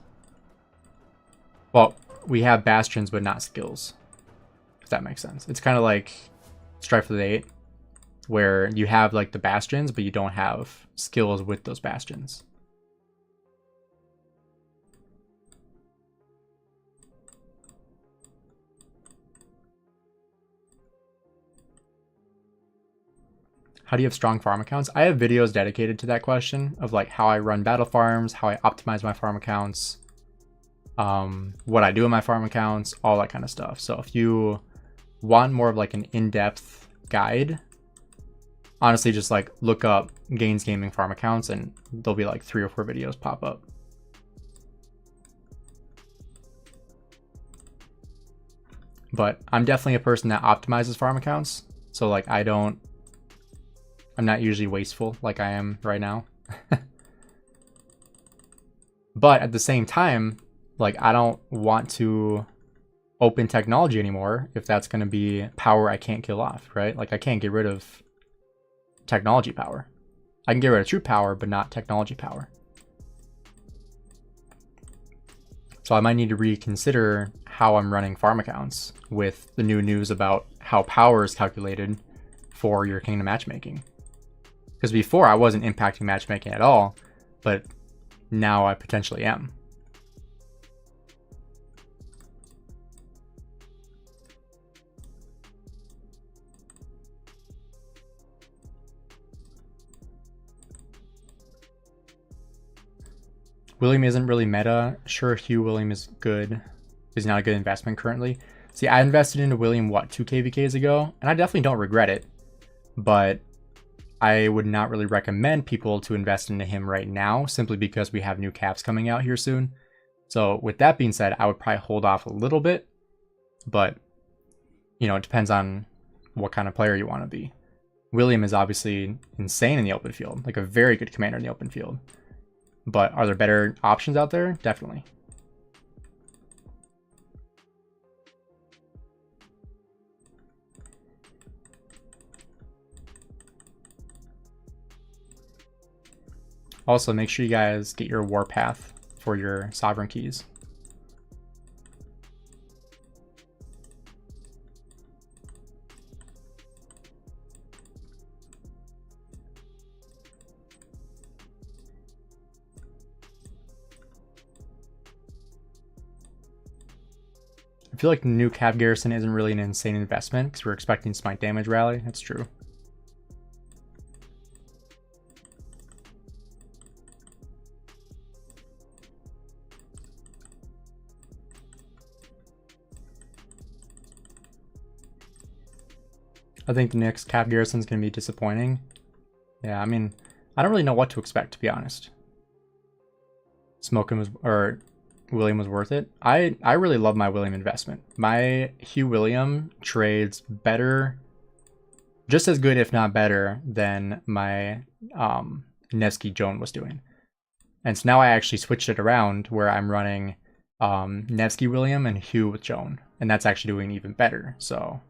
Well, we have Bastions, but not skills. If that makes sense. It's kind of like Strife of the 8, where you have like the Bastions, but you don't have skills with those Bastions. How do you have strong farm accounts? I have videos dedicated to that question of like how I run battle farms, how I optimize my farm accounts, what I do in my farm accounts, all that kind of stuff. So if you want more of like an in-depth guide, honestly, just like look up Gainz Gaming farm accounts and there'll be like 3 or 4 videos pop up. But I'm definitely a person that optimizes farm accounts. So like I'm not usually wasteful like I am right now. But at the same time, like I don't want to open technology anymore if that's going to be power I can't kill off, right? Like I can't get rid of technology power. I can get rid of troop power, but not technology power. So I might need to reconsider how I'm running farm accounts with the new news about how power is calculated for your kingdom matchmaking. Because before I wasn't impacting matchmaking at all, but now I potentially am. William isn't really meta. Sure, Hugh William is good. He's not a good investment currently. See, I invested into William, what, 2 KVKs ago? And I definitely don't regret it. But I would not really recommend people to invest into him right now, simply because we have new caps coming out here soon. So with that being said, I would probably hold off a little bit. But, you know, it depends on what kind of player you want to be. William is obviously insane in the open field, like a very good commander in the open field. But are there better options out there? Definitely. Also, make sure you guys get your warpath for your sovereign keys. I feel like the new Cav Garrison isn't really an insane investment because we're expecting Smite damage rally. That's true. I think the next Cav Garrison is going to be disappointing. Yeah, I mean, I don't really know what to expect, to be honest. William was worth it. I really love my William investment. My Hugh William trades better, just as good, if not better, than my Nevsky Joan was doing. And so now I actually switched it around where I'm running Nevsky William and Hugh with Joan, and that's actually doing even better. So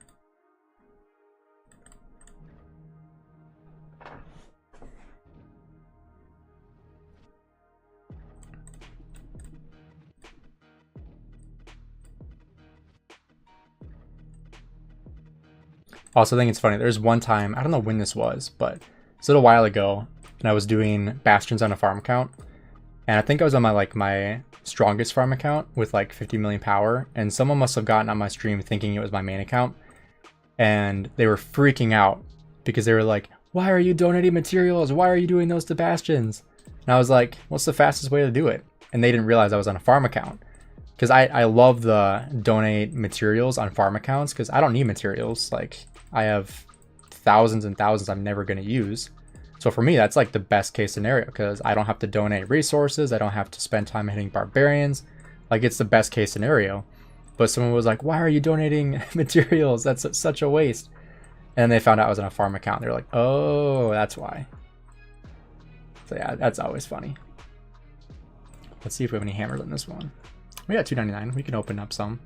also, I think it's funny. There's one time, I don't know when this was, but it's a little while ago, and I was doing Bastions on a farm account, and I think I was on my strongest farm account with like 50 million power, and someone must have gotten on my stream thinking it was my main account, and they were freaking out because they were like, "Why are you donating materials? Why are you doing those to Bastions?" And I was like, "What's the fastest way to do it?" And they didn't realize I was on a farm account. Because I love the donate materials on farm accounts, because I don't need materials. Like, I have thousands and thousands I'm never going to use. So for me, that's like the best case scenario, because I don't have to donate resources. I don't have to spend time hitting barbarians. Like, it's the best case scenario. But someone was like, "Why are you donating materials? That's such a waste." And they found out I was on a farm account. They're like, "Oh, that's why." So yeah, that's always funny. Let's see if we have any hammers on this one. We got 299. We can open up some.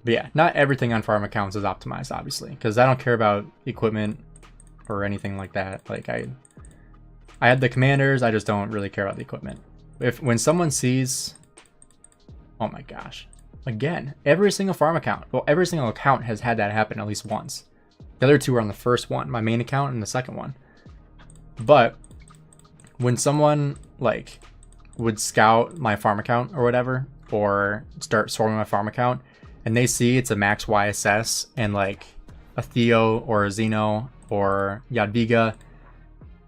But yeah, not everything on farm accounts is optimized, obviously, because I don't care about equipment or anything like that. Like, I had the commanders, I just don't really care about the equipment. When someone sees, oh my gosh, again, every single farm account, well, every single account has had that happen at least once. The other two were on the first one, my main account and the second one. But when someone like would scout my farm account or whatever, or start swarming my farm account, and they see it's a max YSS and like a Theo or a Xeno or Jadwiga,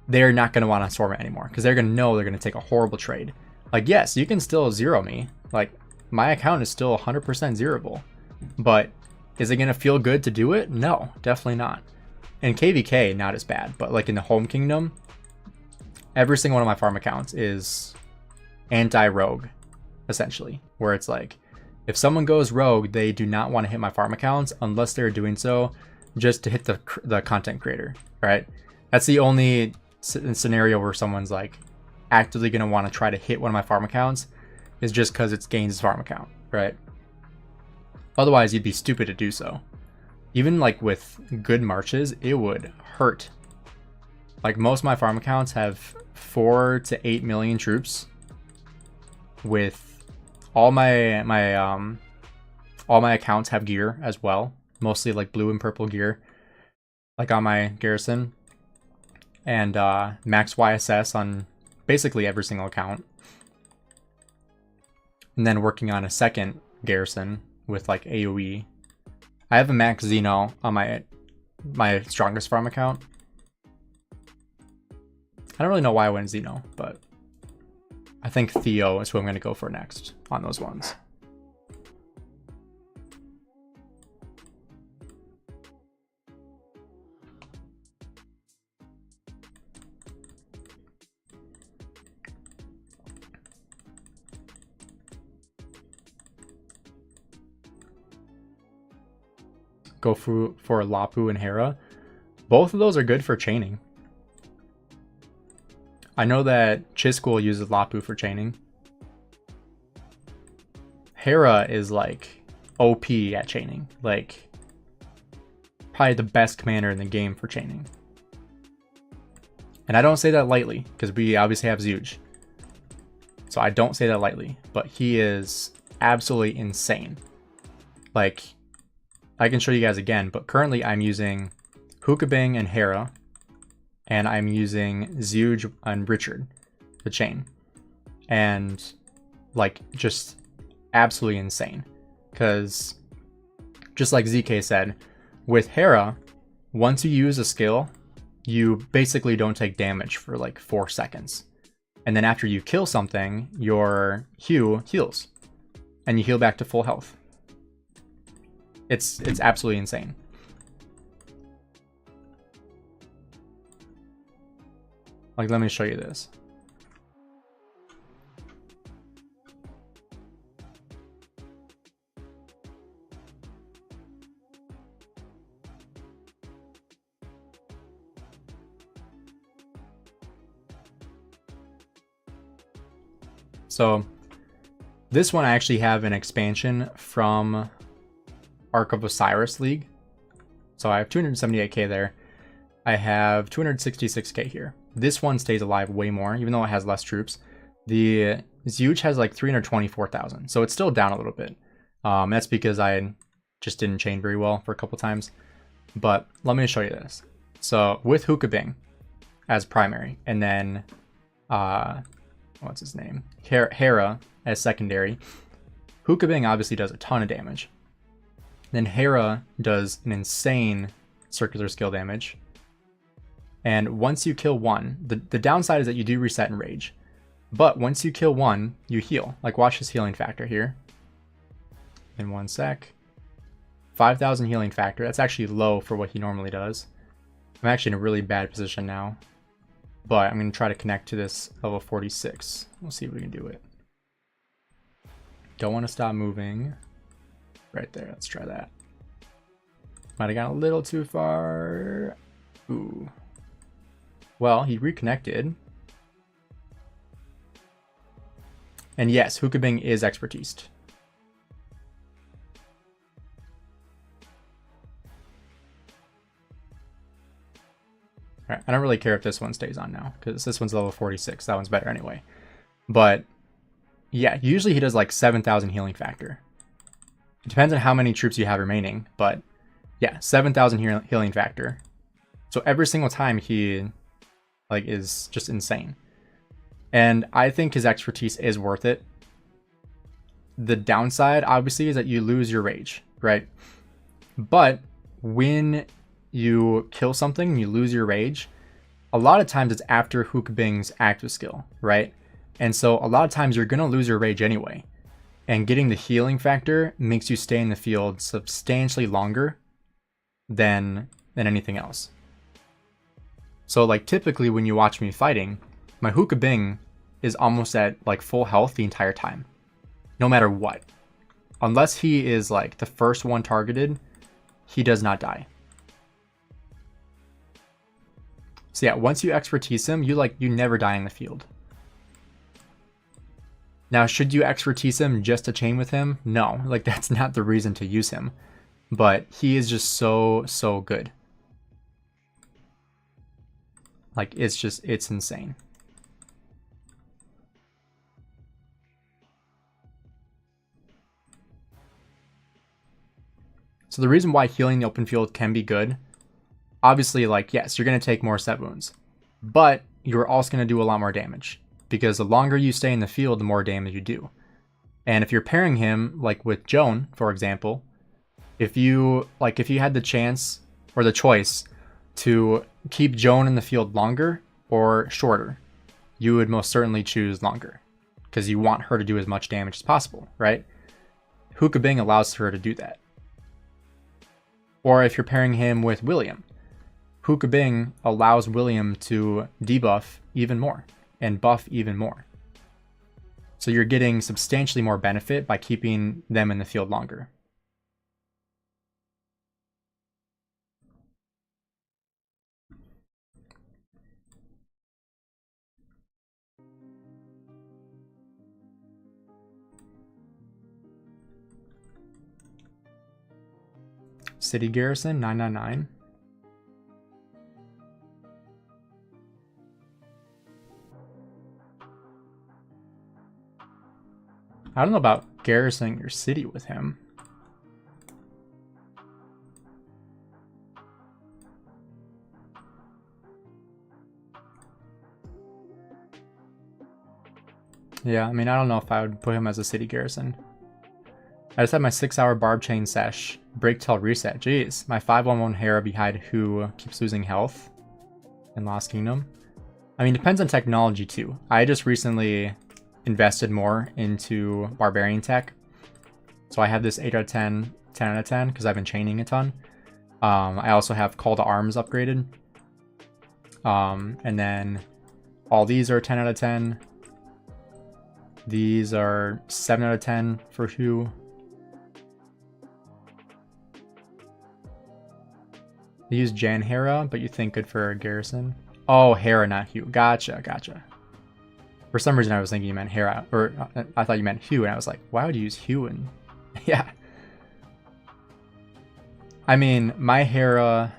they're not going to want to swarm it anymore, because they're going to know they're going to take a horrible trade. Like, yes, you can still zero me. Like, my account is still 100% zeroable. But is it going to feel good to do it? No, definitely not. In KVK, not as bad. But like in the home kingdom, every single one of my farm accounts is anti-rogue, essentially. Where it's like, if someone goes rogue, they do not want to hit my farm accounts unless they're doing so just to hit the content creator, right? That's the only scenario where someone's like actively going to want to try to hit one of my farm accounts, is just because it's Gainz' farm account, right? Otherwise, you'd be stupid to do so. Even like with good marches, it would hurt. Like, most of my farm accounts have 4 to 8 million troops, with all my accounts have gear as well, mostly like blue and purple gear, like on my garrison, and max YSS on basically every single account. And then working on a second garrison with like AoE. I have a max Xeno on my strongest farm account. I don't really know why I went Xeno, but I think Theo is who I'm going to go for next on those ones. Go for Lapu and Hera. Both of those are good for chaining. I know that Chisgule uses Lapu for chaining. Hera is like OP at chaining. Like, probably the best commander in the game for chaining. And I don't say that lightly, because we obviously have Zuge. So I don't say that lightly, but he is absolutely insane. Like, I can show you guys again, but currently I'm using Hookabing and Hera, and I'm using Zuge and Richard, the chain. And like, just absolutely insane. Because just like ZK said, with Hera, once you use a skill, you basically don't take damage for like 4 seconds. And then after you kill something, your Hugh heals. And you heal back to full health. It's absolutely insane. Like, let me show you this. So this one I actually have an expansion from Ark of Osiris League. So I have 278k there. I have 266k here. This one stays alive way more, even though it has less troops. The Zhuge has like 324,000, so it's still down a little bit. That's because I just didn't chain very well for a couple times. But let me show you this. So with Hookah Bing as primary, and then what's his name? Hera as secondary. Hookah Bing obviously does a ton of damage. Then Hera does an insane circular skill damage. And once you kill one, the downside is that you do reset in rage. But once you kill one, you heal. Like, watch his healing factor here. In 1 sec. 5,000 healing factor. That's actually low for what he normally does. I'm actually in a really bad position now. But I'm going to try to connect to this level 46. We'll see if we can do it. Don't want to stop moving. Right there. Let's try that. Might have gone a little too far. Ooh. Well, he reconnected. And yes, Hookah Bing is expertised. Alright, I don't really care if this one stays on now, because this one's level 46. That one's better anyway. But yeah, usually he does like 7,000 healing factor. It depends on how many troops you have remaining, but yeah, 7,000 healing factor. So every single time he like is just insane. And I think his expertise is worth it. The downside, obviously, is that you lose your rage, right? But when you kill something and you lose your rage, a lot of times it's after Hookah Bing's active skill, right? And so a lot of times you're going to lose your rage anyway. And getting the healing factor makes you stay in the field substantially longer than anything else. So like typically when you watch me fighting, my Hookah Bing is almost at like full health the entire time, no matter what. Unless he is like the first one targeted, he does not die. So yeah, once you expertise him, you never die in the field. Now, should you expertise him just to chain with him? No, like that's not the reason to use him. But he is just so good. Like, it's insane. So the reason why healing the open field can be good, obviously, like, yes, you're going to take more set wounds, but you're also going to do a lot more damage, because the longer you stay in the field, the more damage you do. And if you're pairing him, like with Joan, for example, if you had the chance or the choice to keep Joan in the field longer or shorter, you would most certainly choose longer, because you want her to do as much damage as possible, right? Hookah Bing allows her to do that. Or if you're pairing him with William, Hookah Bing allows William to debuff even more and buff even more. So you're getting substantially more benefit by keeping them in the field longer. City Garrison, 999. I don't know about garrisoning your city with him. Yeah, I mean, I don't know if I would put him as a city garrison. I just had my 6-hour barb chain sesh. Break till reset. Jeez, my 511 Hera behind who keeps losing health in Lost Kingdom. I mean, depends on technology too. I just recently invested more into Barbarian tech. So I have this 8 out of 10, 10 out of 10, because I've been chaining a ton. I also have Call to Arms upgraded. And then all these are 10 out of 10. These are 7 out of 10 for Who. You use Jan Hera, but you think good for a garrison. Oh, Hera, not Hugh. Gotcha, gotcha. For some reason I was thinking you meant Hera, or I thought you meant Hugh, and I was like, why would you use Hugh? And yeah. I mean, my Hera,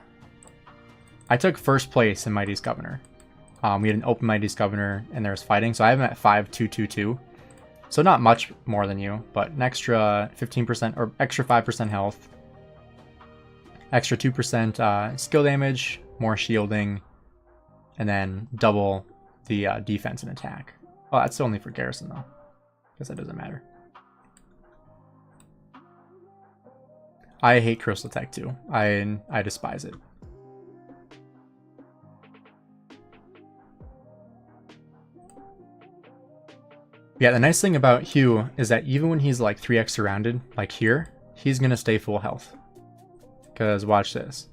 I took first place in Mighty's Governor. We had an open Mighty's Governor and there was fighting, so I have him at 5222. So not much more than you, but an extra 15% or extra 5% health, extra 2% skill damage, more shielding, and then double the defense and attack. Oh, that's only for Garrison though. Guess that doesn't matter. I hate Crystal Tech too. I despise it. Yeah, the nice thing about Hugh is that even when he's like 3x surrounded, like here, he's gonna stay full health. Because watch this.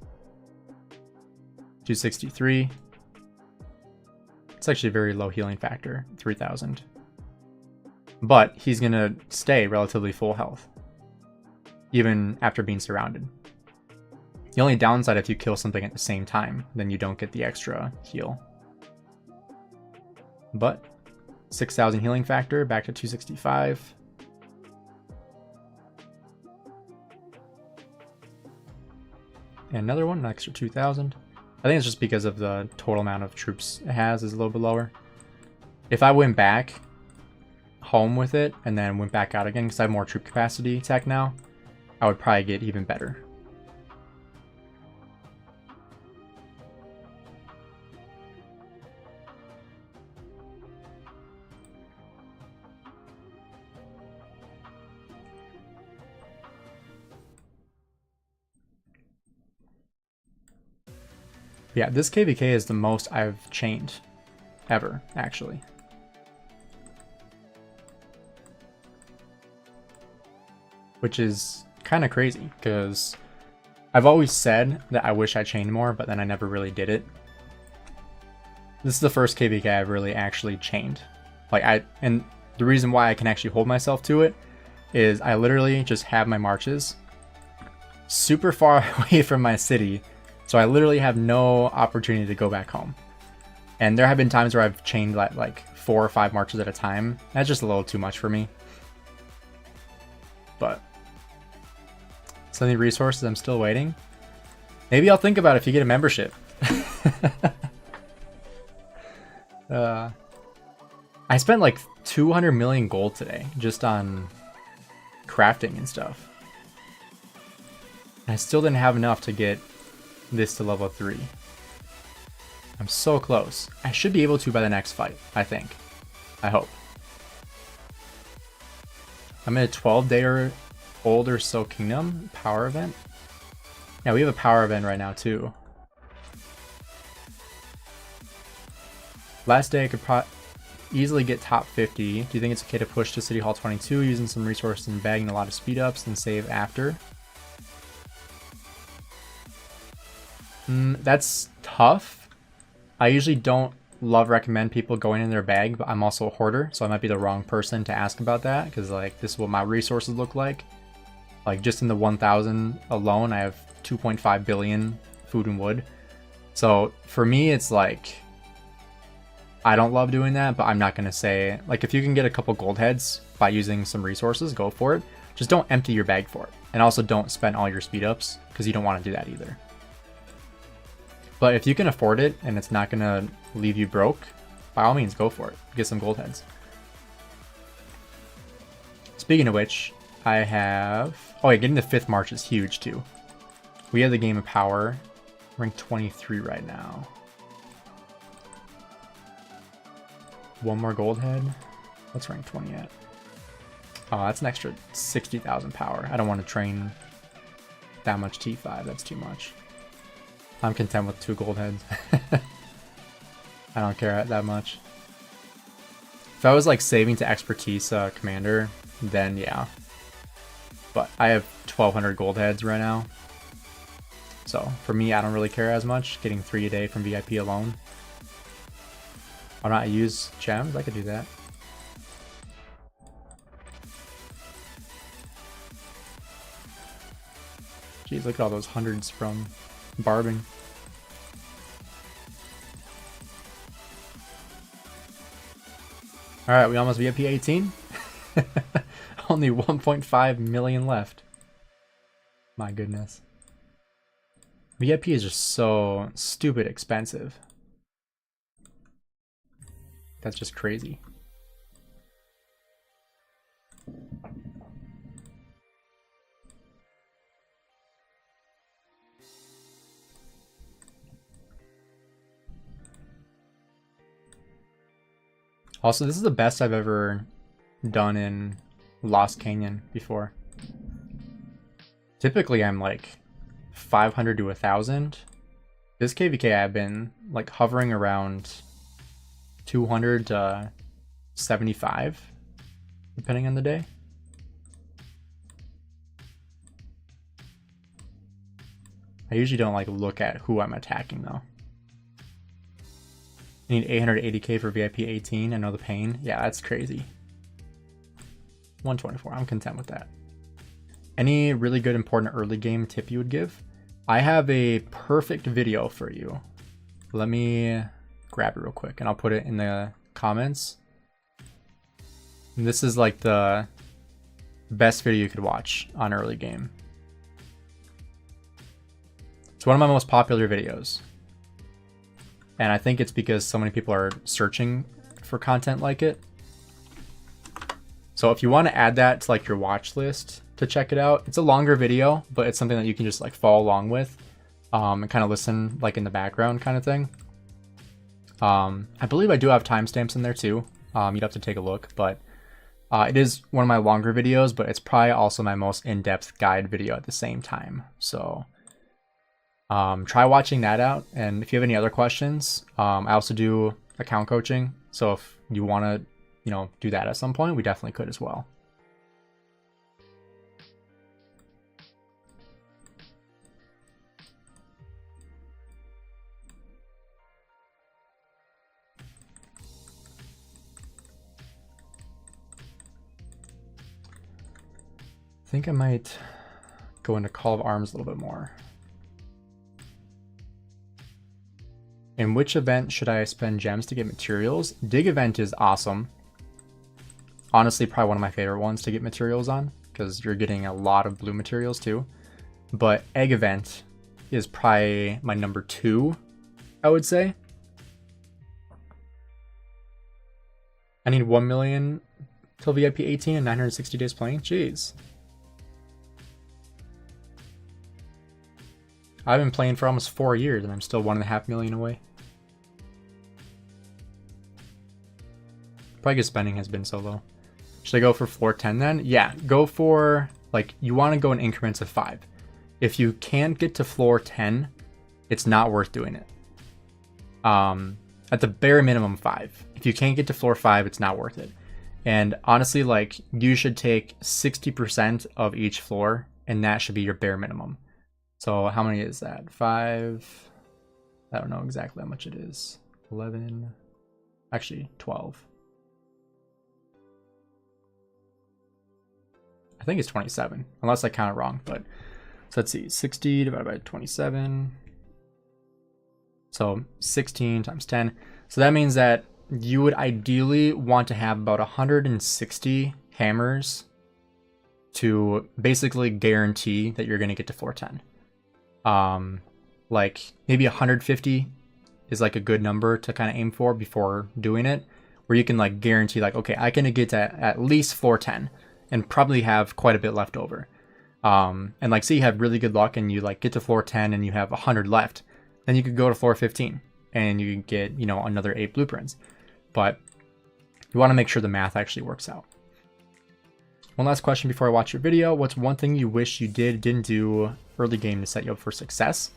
263. It's actually a very low healing factor, 3000. But he's gonna stay relatively full health, even after being surrounded. The only downside if you kill something at the same time, then you don't get the extra heal. But 6,000 healing factor, back to 265. And another one, an extra 2,000. I think it's just because of the total amount of troops it has is a little bit lower. If I went back home with it and then went back out again, because I have more troop capacity tech now, I would probably get even better. Yeah, this KVK is the most I've chained ever, actually. Which is kind of crazy, because I've always said that I wish I chained more, but then I never really did it. This is the first KVK I've really actually chained. And the reason why I can actually hold myself to it is I literally just have my marches super far away from my city, so I literally have no opportunity to go back home. And there have been times where I've chained like 4 or 5 marches at a time. That's just a little too much for me. But some of the resources I'm still waiting. Maybe I'll think about it if you get a membership. I spent like 200 million gold today just on crafting and stuff. I still didn't have enough to get this to level 3. I'm so close. I should be able to by the next fight, I think. I hope. I'm in a 12-day-old or so kingdom power event. Yeah, we have a power event right now too. Last day I could easily get top 50. Do you think it's okay to push to City Hall 22 using some resources and bagging a lot of speed ups and save after? That's tough. I usually don't recommend people going in their bag, but I'm also a hoarder, so I might be the wrong person to ask about that, because like this is what my resources look like. Like just in the 1000 alone, I have 2.5 billion food and wood. So for me, it's like, I don't love doing that, but I'm not going to say, like, if you can get a couple gold heads by using some resources, go for it. Just don't empty your bag for it. And also don't spend all your speed ups, because you don't want to do that either. But if you can afford it and it's not going to leave you broke, by all means, go for it. Get some gold heads. Speaking of which, I have... Oh yeah, getting the 5th March is huge too. We have the Game of Power. Rank 23 right now. 1 more gold head. What's rank 20 at? Oh, that's an extra 60,000 power. I don't want to train that much T5. That's too much. I'm content with 2 gold heads. I don't care that much. If I was like saving to expertise commander, then yeah. But I have 1200 gold heads right now. So for me, I don't really care as much. Getting 3 a day from VIP alone. Why not use gems? I could do that. Jeez, look at all those hundreds from barbing. All right, we almost VIP 18. Only 1.5 million left. My goodness. VIP is just so stupid expensive. That's just crazy. Also, this is the best I've ever done in Lost Canyon before. Typically, I'm like 500 to 1,000. This KVK, I've been like hovering around 200 to 75, depending on the day. I usually don't like look at who I'm attacking though. I need 880k for VIP 18. I know the pain. Yeah, that's crazy. 124. I'm content with that. Any really good important early game tip you would give? I have a perfect video for you. Let me grab it real quick and I'll put it in the comments. And this is like the best video you could watch on early game. It's one of my most popular videos. And I think it's because so many people are searching for content like it. So if you want to add that to like your watch list to check it out, it's a longer video, but it's something that you can just like follow along with and kind of listen like in the background kind of thing. I believe I do have timestamps in there too. You'd have to take a look, but it is one of my longer videos, but it's probably also my most in-depth guide video at the same time. So try watching that out. And if you have any other questions, I also do account coaching. So if you want to, do that at some point, we definitely could as well. I think I might go into Call of Arms a little bit more. In which event should I spend gems to get materials? Dig event is awesome. Honestly, probably one of my favorite ones to get materials on, because you're getting a lot of blue materials too. But egg event is probably my number 2, I would say. I need 1 million till VIP 18 and 960 days playing. Jeez. I've been playing for almost 4 years and I'm still 1.5 million away. Probably because spending has been so low. Should I go for floor 10 then? Yeah, go for, like, you want to go in increments of 5. If you can't get to floor 10, it's not worth doing it. At the bare minimum 5. If you can't get to floor 5, it's not worth it. And honestly, like, you should take 60% of each floor, and that should be your bare minimum. So how many is that? 5, I don't know exactly how much it is. 11, actually 12. I think it's 27, unless I count it wrong, but so let's see, 60 divided by 27. So 16 times 10. So that means that you would ideally want to have about 160 hammers to basically guarantee that you're going to get to floor 10. Like maybe 150 is like a good number to kind of aim for before doing it, where you can like guarantee like, okay, I can get to at least floor 10 and probably have quite a bit left over. And like say you have really good luck and you like get to floor 10 and you have 100 left, then you could go to floor 15 and you can get, another 8 blueprints. But you want to make sure the math actually works out. One last question before I watch your video. What's one thing you wish you didn't do early game to set you up for success?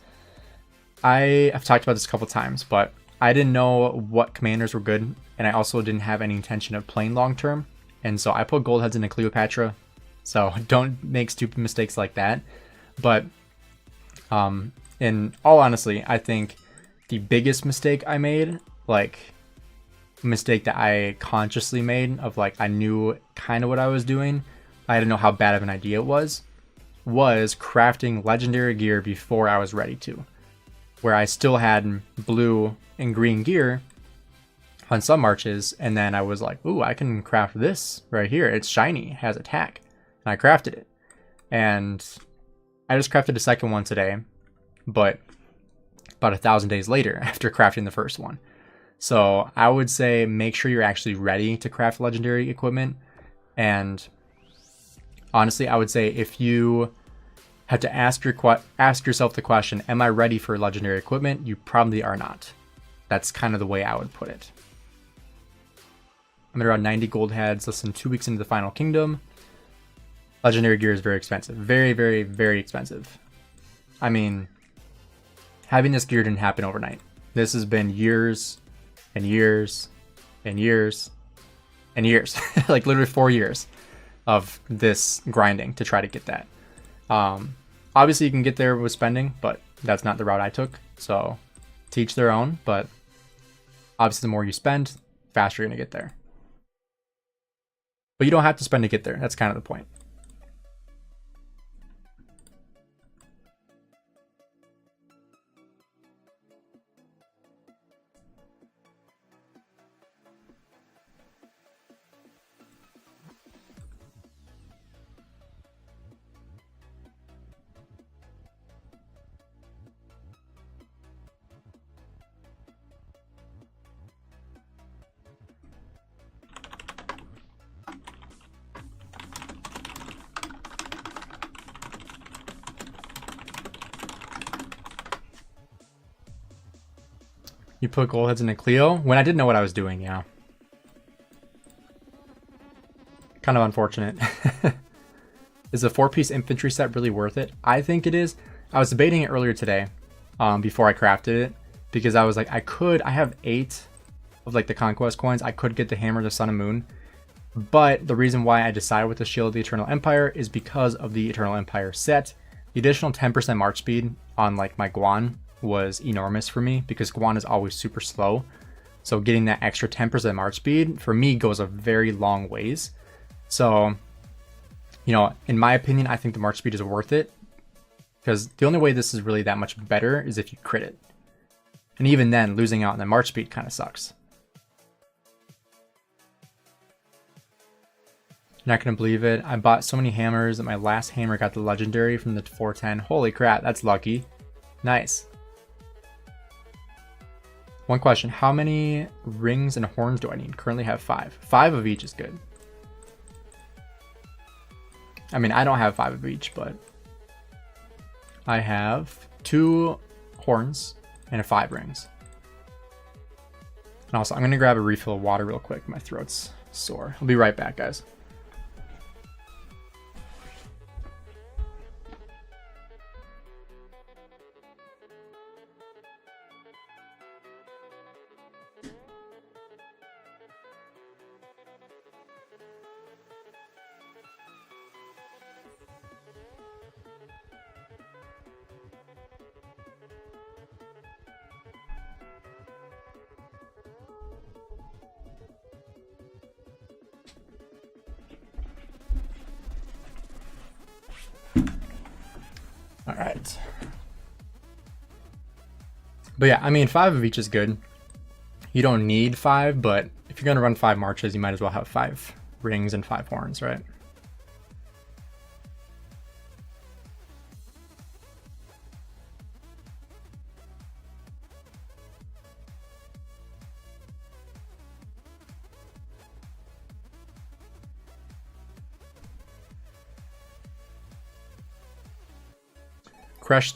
I've talked about this a couple times, but I didn't know what commanders were good, and I also didn't have any intention of playing long term, and so I put gold heads into Cleopatra. So don't make stupid mistakes like that. But in all honesty, I think the biggest mistake I made, like mistake that I consciously made of like I knew kind of what I was doing, I didn't know how bad of an idea it was crafting legendary gear before I was ready to, where I still had blue and green gear, on some marches, and then I was like, ooh, I can craft this right here. It's shiny, it has attack. And I crafted it. And I just crafted a second one today, but about 1,000 days later after crafting the first one. So I would say make sure you're actually ready to craft legendary equipment. And honestly, I would say if you have to ask yourself the question, am I ready for legendary equipment? You probably are not. That's kind of the way I would put it. I'm at around 90 gold heads, less than 2 weeks into the final kingdom. Legendary gear is very expensive. Very, very, very expensive. I mean, having this gear didn't happen overnight. This has been years and years and years and years. Like literally 4 years of this grinding to try to get that. Obviously you can get there with spending, but that's not the route I took. So teach their own, but obviously the more you spend, faster you're gonna get there. But you don't have to spend to get there. That's kind of the point. You put gold heads in a Clio? When I didn't know what I was doing, yeah. Kind of unfortunate. Is a 4-piece infantry set really worth it? I think it is. I was debating it earlier today, before I crafted it, because I was like, I have 8 of like the conquest coins. I could get the hammer, the sun and moon, but the reason why I decided with the shield of the Eternal Empire is because of the Eternal Empire set. The additional 10% march speed on like my Guan was enormous for me because Guan is always super slow. So getting that extra 10% march speed for me goes a very long ways. So, you know, in my opinion, I think the march speed is worth it because the only way this is really that much better is if you crit it. And even then, losing out on the march speed kind of sucks. You're not going to believe it. I bought so many hammers that my last hammer got the legendary from the 410. Holy crap, that's lucky. Nice. One question, how many rings and horns do I need? Currently have 5. 5 of each is good. I mean, I don't have 5 of each, but I have 2 horns and 5 rings. And also, I'm going to grab a refill of water real quick. My throat's sore. I'll be right back, guys. All right. But yeah, I mean, 5 of each is good. You don't need 5, but if you're going to run 5 marches, you might as well have 5 rings and 5 horns, right?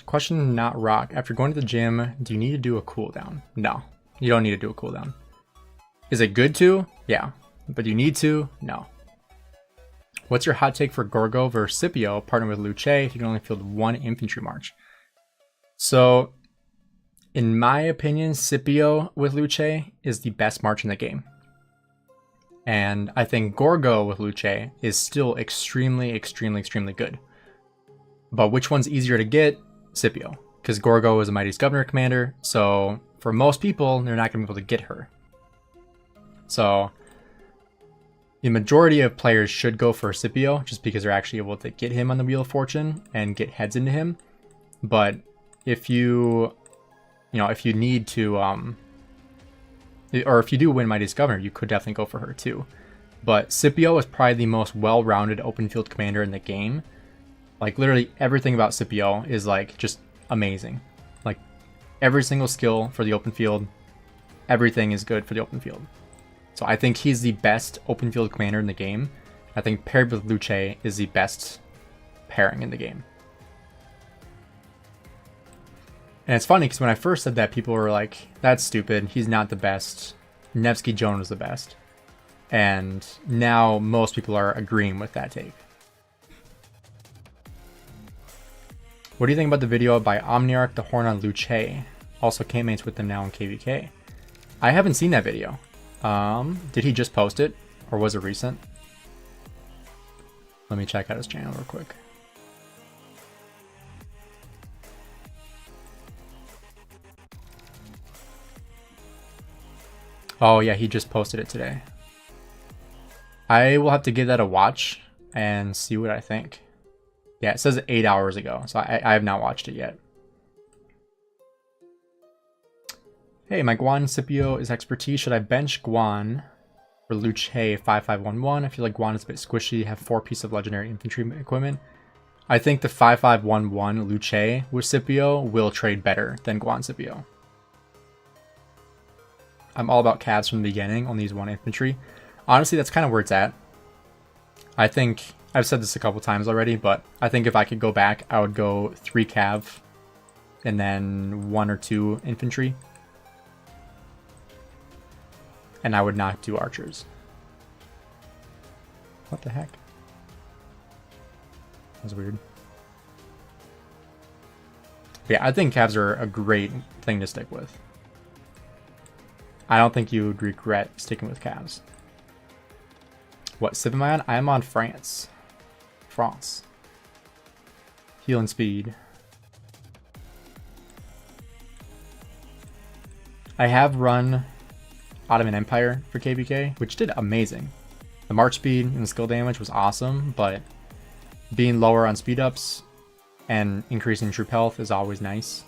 Question not rock. After going to the gym, do you need to do a cooldown? No, you don't need to do a cooldown. Is it good to? Yeah. But you need to? No. What's your hot take for Gorgo versus Scipio partner with Luce if you can only field 1 infantry march? So, in my opinion, Scipio with Luce is the best march in the game. And I think Gorgo with Luce is still extremely, extremely, extremely good. But which one's easier to get? Scipio. Because Gorgo is a Mighty's Governor commander, so for most people, they're not going to be able to get her. So the majority of players should go for Scipio, just because they're actually able to get him on the Wheel of Fortune and get heads into him. But if you need to or if you do win Mightiest Governor, you could definitely go for her too. But Scipio is probably the most well-rounded open field commander in the game. Like literally everything about Scipio is like just amazing. Like every single skill for the open field, everything is good for the open field. So I think he's the best open field commander in the game. I think paired with Luce is the best pairing in the game. And it's funny because when I first said that, people were like, that's stupid, he's not the best. Nevsky Joan was the best. And now most people are agreeing with that take. What do you think about the video by Omniarch the Horn on Luce? Also campmates with them now in KVK. I haven't seen that video. Did he just post it? Or was it recent? Let me check out his channel real quick. Oh yeah, he just posted it today. I will have to give that a watch and see what I think. Yeah, it says 8 hours ago, so I have not watched it yet. Hey, my Guan Scipio is expertise. Should I bench Guan for Luce 5511? I feel like Guan is a bit squishy. Have 4 pieces of legendary infantry equipment. I think the 5511 Luce with Scipio will trade better than Guan Scipio. I'm all about calves from the beginning, only use 1 infantry. Honestly, that's kind of where it's at. I think, I've said this a couple times already, but I think if I could go back, I would go 3 cav and then 1 or 2 infantry. And I would not do archers. What the heck? That was weird. But yeah, I think calves are a great thing to stick with. I don't think you would regret sticking with calves. What civ am I on? I am on France. France. Heal and speed. I have run Ottoman Empire for KVK, which did amazing. The march speed and the skill damage was awesome, but being lower on speed ups and increasing troop health is always nice.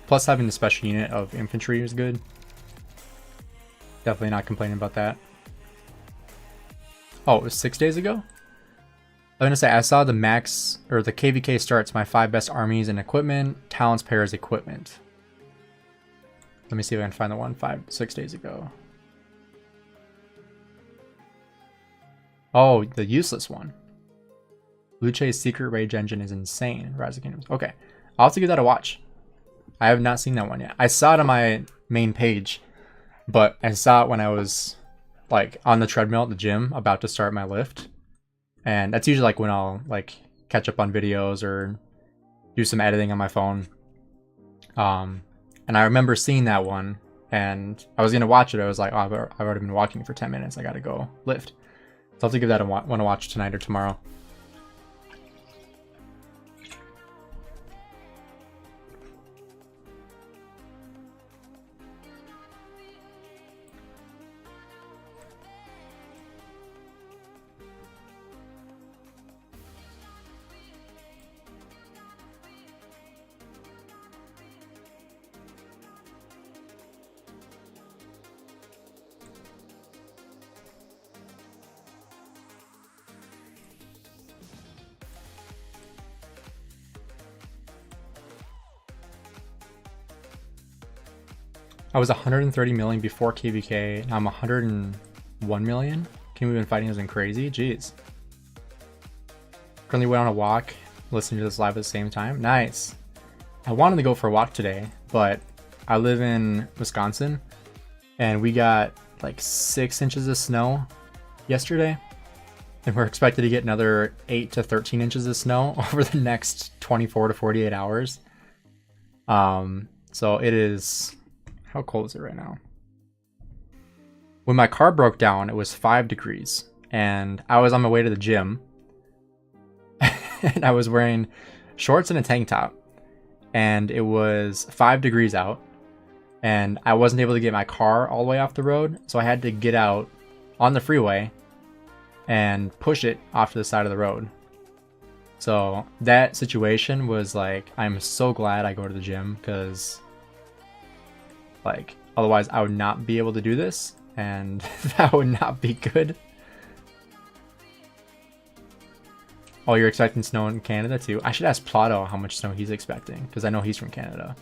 Plus having the special unit of infantry is good. Definitely not complaining about that. Oh, it was 6 days ago? I'm gonna say I saw the max, or the KVK starts my 5 best armies and equipment, talents pairs equipment. Let me see if I can find the one 6 days ago. Oh, the useless one. Luce's secret rage engine is insane. Rise of Kingdoms. Okay, I'll have to give that a watch. I have not seen that one yet. I saw it on my main page, but I saw it when I was like on the treadmill at the gym about to start my lift. And that's usually like when I'll like catch up on videos or do some editing on my phone. And I remember seeing that one and I was going to watch it. I was like, oh, I've already been walking for 10 minutes. I got to go lift. So I'll have to give that one to watch tonight or tomorrow. I was 130 million before KVK. Now I'm 101 million. Can we been fighting has been crazy? Jeez. Currently went on a walk, listening to this live at the same time. Nice. I wanted to go for a walk today, but I live in Wisconsin and we got like 6 inches of snow yesterday. And we're expected to get another 8 to 13 inches of snow over the next 24 to 48 hours. So it is... How cold is it right now? When my car broke down, it was 5 degrees. And I was on my way to the gym. And I was wearing shorts and a tank top. And it was 5 degrees out. And I wasn't able to get my car all the way off the road. So I had to get out on the freeway and push it off to the side of the road. So that situation was like, I'm so glad I go to the gym because... like, Otherwise, I would not be able to do this, and that would not be good. Oh, you're expecting snow in Canada too? I should ask Plato how much snow he's expecting, because I know he's from Canada.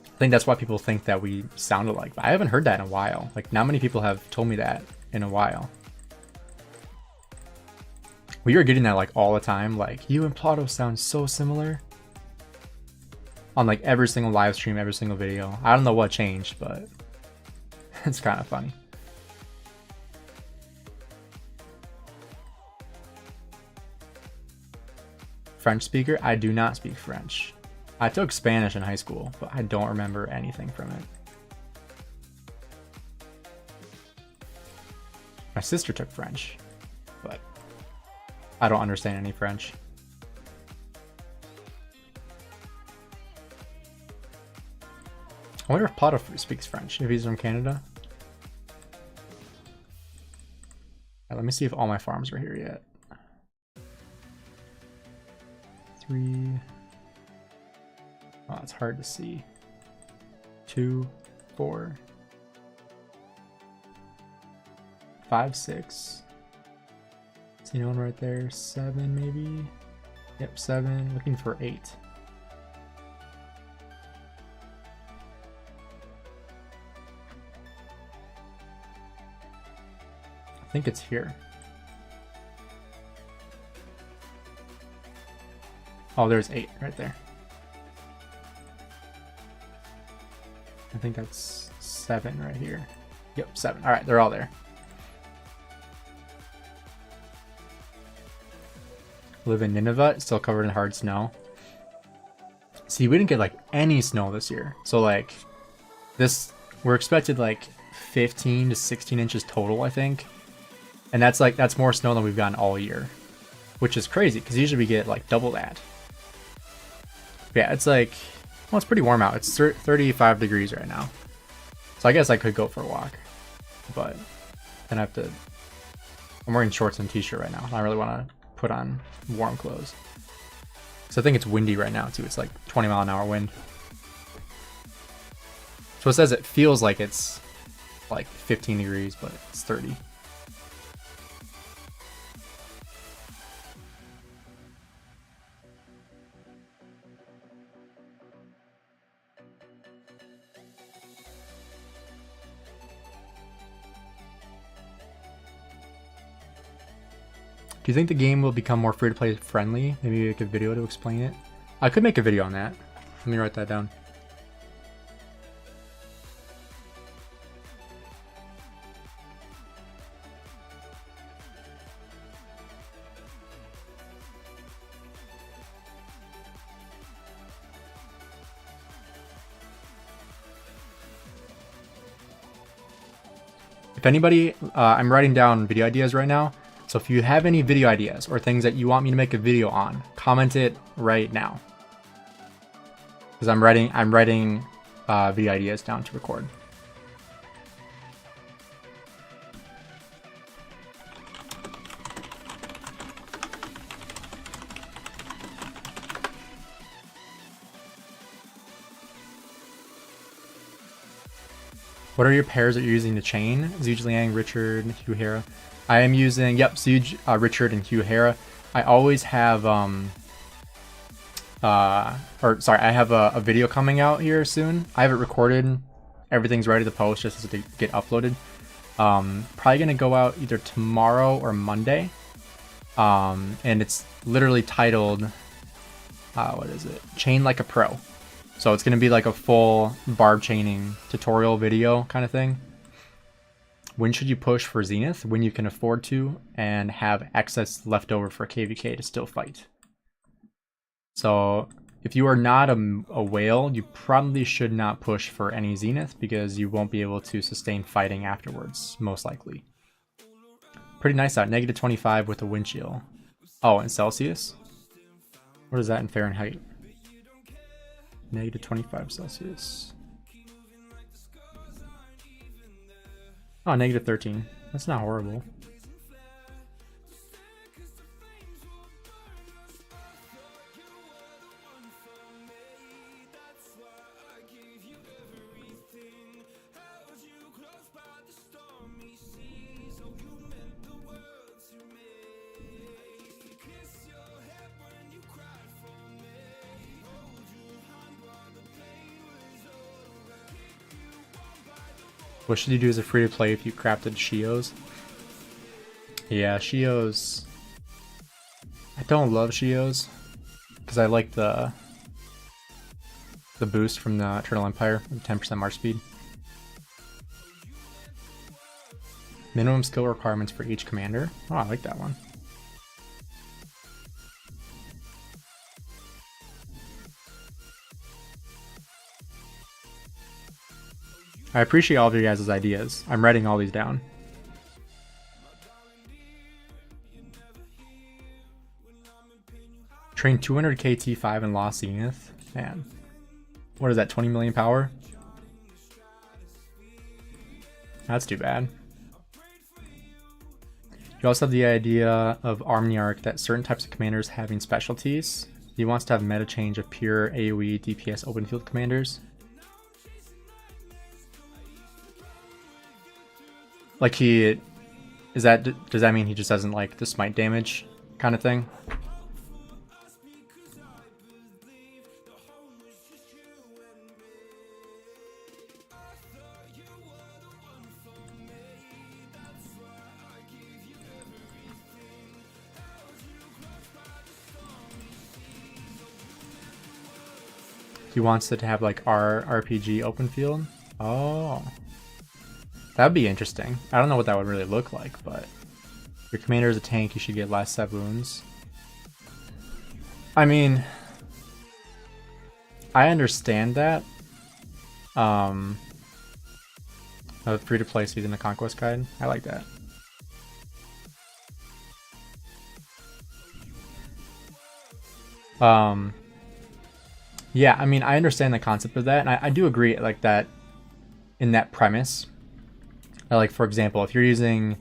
I think that's why people think that we sound alike, but I haven't heard that in a while. Like, not many people have told me that in a while. We are getting that like all the time, like, you and Plato sound so similar. On like every single live stream, every single video. I don't know what changed, but it's kind of funny. French speaker? I do not speak French. I took Spanish in high school, but I don't remember anything from it. My sister took French, but I don't understand any French. I wonder if Plato speaks French, if he's from Canada. Right, let me see if all my farms are here yet. 3. Oh, it's hard to see. 2, 4, 5, 6. See no one right there. 7 maybe. Yep, 7. Looking for 8. I think it's here. Oh, there's 8 right there. I think that's 7 right here. Yep, 7. All right, they're all there. Live in Nineveh, it's still covered in hard snow. See, we didn't get like any snow this year. So like this, we're expected like 15 to 16 inches total, I think. And that's more snow than we've gotten all year, which is crazy because usually we get like double that. Yeah, it's like, well, it's pretty warm out. It's 35 degrees right now. So I guess I could go for a walk, but then I have to, I'm wearing shorts and t-shirt right now. I really want to put on warm clothes. So I think it's windy right now too. It's like 20-mile-an-hour wind. So it says it feels like it's like 15 degrees, but it's 30. Do you think the game will become more free-to-play friendly? Maybe make a video to explain it? I could make a video on that. Let me write that down. If anybody, I'm writing down video ideas right now. So if you have any video ideas or things that you want me to make a video on, comment it right now. Because I'm writing video ideas down to record. What are your pairs that you're using to chain? Zhuge Liang, Richard, Hugh Hera. I am using, yep, Zhuge, Richard, and Hugh Hera. I always have, I have a video coming out here soon. I have it recorded. Everything's ready to post just to get uploaded. Probably gonna go out either tomorrow or Monday. And it's literally titled, what is it? Chain Like a Pro. So it's gonna be like a full barb chaining tutorial video kind of thing. When should you push for Zenith? When you can afford to and have excess left over for KVK to still fight. So if you are not a whale, you probably should not push for any Zenith because you won't be able to sustain fighting afterwards, most likely. Pretty nice out, -25 with a wind chill. Oh, in Celsius? What is that in Fahrenheit? -25 Celsius. Oh, -13. That's not horrible. What should you do as a free to play if you crafted Shios? Yeah, Shios. I don't love Shios because I like the boost from the Eternal Empire, 10% march speed. Minimum skill requirements for each commander. Oh, I like that one. I appreciate all of you guys' ideas. I'm writing all these down. Train 200k T5 and lost Zenith. Man. What is that, 20 million power? That's too bad. You also have the idea of Omniarch that certain types of commanders having specialties. He wants to have meta change of pure AoE DPS open field commanders. Like does that mean he just doesn't like the smite damage kind of thing? He wants it to have like RPG open field. Oh. That'd be interesting. I don't know what that would really look like, but your commander is a tank, you should get less 7 wounds. I mean, I understand that. A free-to-play Season of Conquest guide. I like that. Yeah, I mean, I understand the concept of that, and I do agree like that in that premise. Like, for example, if you're using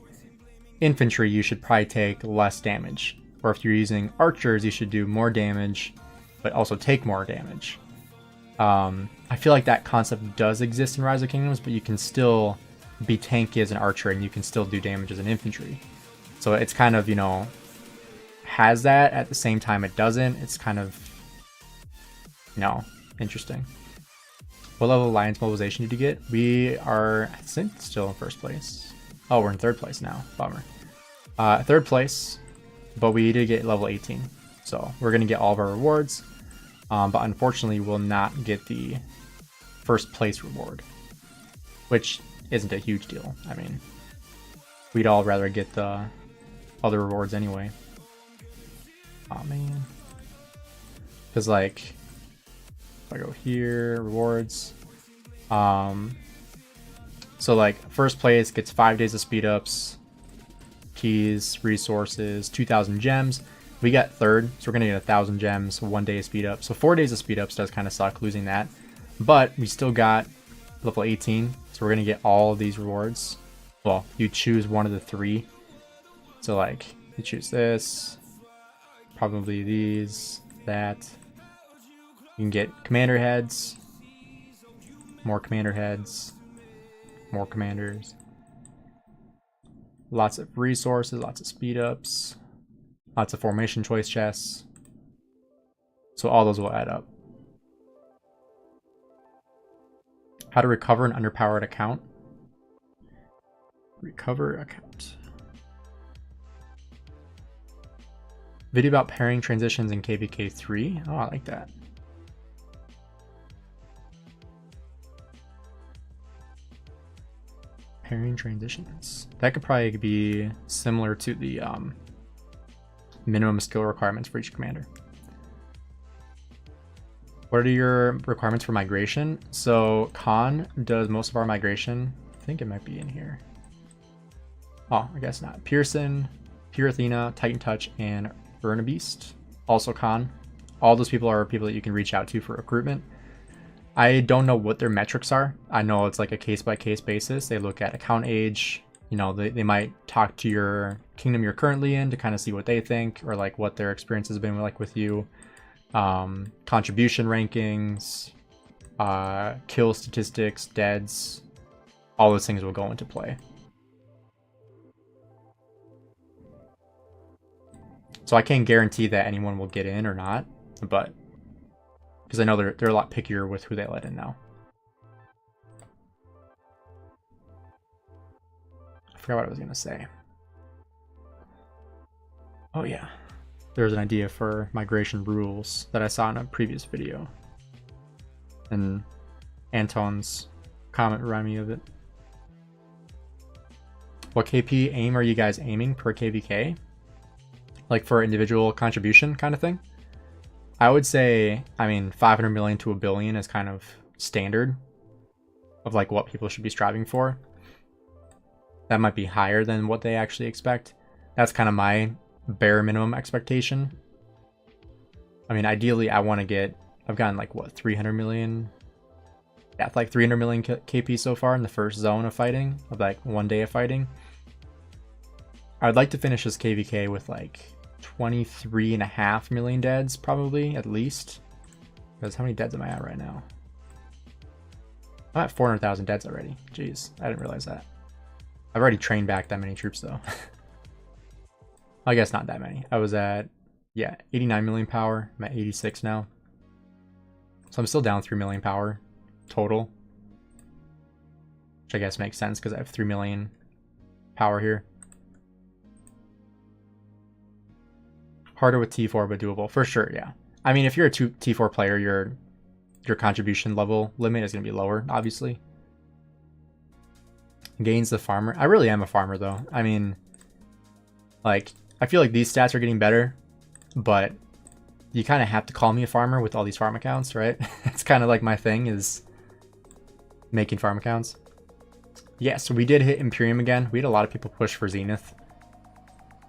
infantry, you should probably take less damage. Or if you're using archers, you should do more damage, but also take more damage. I feel like that concept does exist in Rise of Kingdoms, but you can still be tanky as an archer and you can still do damage as an infantry. So it's kind of, you know, has that, at the same time it doesn't. It's kind of, you know, interesting. What level of Alliance mobilization did you get? We are, I think, still in first place. Oh, we're in third place now. Bummer. Third place, but we did get level 18. So we're going to get all of our rewards. But unfortunately, we'll not get the first place reward, which isn't a huge deal. I mean, we'd all rather get the other rewards anyway. Oh, man. Because, like, if I go here, rewards. So like first place gets 5 days of speed ups, keys, resources, 2,000 gems. We got third, so we're gonna get 1,000 gems, 1 day of speed up. So 4 days of speed ups does kind of suck losing that, but we still got level 18, so we're gonna get all of these rewards. Well, you choose one of the 3. So like you choose this, probably these, that. You can get commander heads, more commander heads, more commanders, lots of resources, lots of speed ups, lots of formation choice chests. So all those will add up. How to recover an underpowered account. Recover account. Video about pairing transitions in KVK 3. Oh, I like that. Pairing transitions. That could probably be similar to the minimum skill requirements for each commander. What are your requirements for migration? So Khan does most of our migration. I think it might be in here. Oh, I guess not. Pearson, Pure Athena, Titan Touch, and Burnabeast. Also Khan. All those people are people that you can reach out to for recruitment. I don't know what their metrics are. I know it's like a case-by-case basis. They look at account age. You know, they might talk to your kingdom you're currently in to kind of see what they think, or like what their experience has been like with you. Contribution rankings, kill statistics, deads, all those things will go into play. So I can't guarantee that anyone will get in or not, but because I know they're a lot pickier with who they let in now. forgot what I was gonna say. Oh yeah, there's an idea for migration rules that I saw in a previous video, and Anton's comment reminded me of it. What KP aim are you guys aiming per KVK? Like for individual contribution kind of thing? I would say, I mean, 500 million to 1 billion is kind of standard of like what people should be striving for. That might be higher than what they actually expect. That's kind of my bare minimum expectation. I mean, ideally I want to get, I've gotten like what, 300 million? Yeah, it's like 300 million KP so far in the first zone of fighting, of like 1 day of fighting. I'd like to finish this KVK with like 23.5 million deads, probably, at least. Because how many deads am I at right now? I'm at 400,000 deads already. Jeez, I didn't realize that. I've already trained back that many troops though. I guess not that many. I was at, yeah, 89 million power. I'm at 86 now. So I'm still down 3 million power total. Which I guess makes sense because I have 3 million power here. Harder with T4, but doable. For sure, yeah. I mean, if you're a T4 player, your contribution level limit is going to be lower, obviously. Gainz the farmer. I really am a farmer, though. I mean, like, I feel like these stats are getting better, but you kind of have to call me a farmer with all these farm accounts, right? It's kind of like my thing is making farm accounts. Yeah, so we did hit Imperium again. We had a lot of people push for Zenith.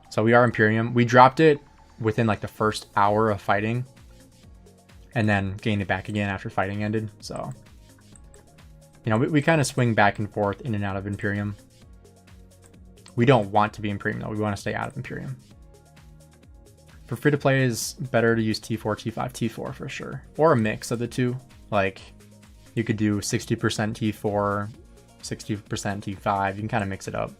So we are Imperium. We dropped it within like the first hour of fighting and then gained it back again after fighting ended. So, you know, we kind of swing back and forth in and out of Imperium. We don't want to be Imperium though. We want to stay out of Imperium. For free to play is better to use T4, T5, T4 for sure. Or a mix of the two. Like you could do 60% T4, 60% T5. You can kind of mix it up.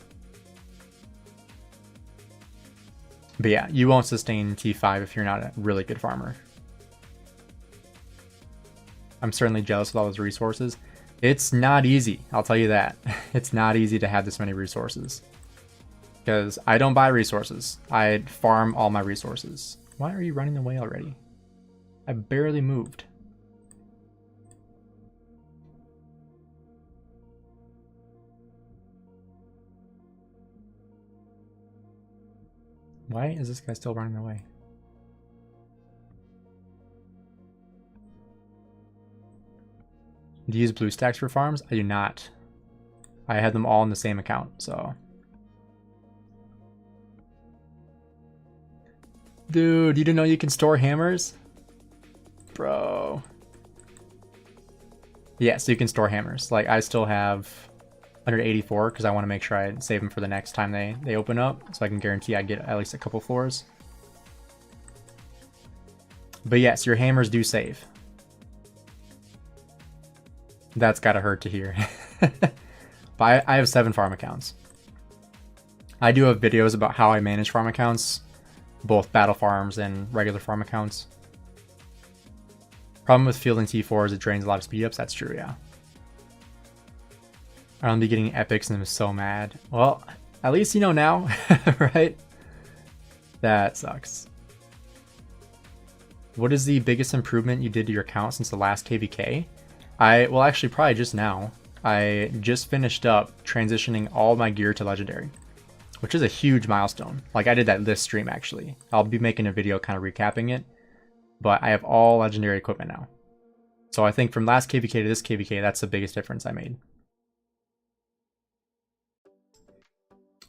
But yeah, you won't sustain T5 if you're not a really good farmer. I'm certainly jealous of all those resources. It's not easy, I'll tell you that. It's not easy to have this many resources. Because I don't buy resources. I farm all my resources. Why are you running away already? I barely moved. Why is this guy still running away? Do you use BlueStacks for farms? I do not. I had them all in the same account, so. Dude, you didn't know you can store hammers? Bro. Yeah, so you can store hammers. Like, I still have 184 because I want to make sure I save them for the next time they open up, so I can guarantee I get at least a couple floors. But yes, your hammers do save. That's gotta hurt to hear. But I have 7 farm accounts. I do have videos about how I manage farm accounts, both battle farms and regular farm accounts. Problem with fielding T4 is it drains a lot of speed ups. That's true, yeah. I don't be getting epics and I'm so mad. Well, at least you know now, right? That sucks. What is the biggest improvement you did to your account since the last KVK? Well, actually, probably just now. I just finished up transitioning all my gear to Legendary, which is a huge milestone. Like, I did that this stream, actually. I'll be making a video kind of recapping it, but I have all Legendary equipment now. So I think from last KVK to this KVK, that's the biggest difference I made.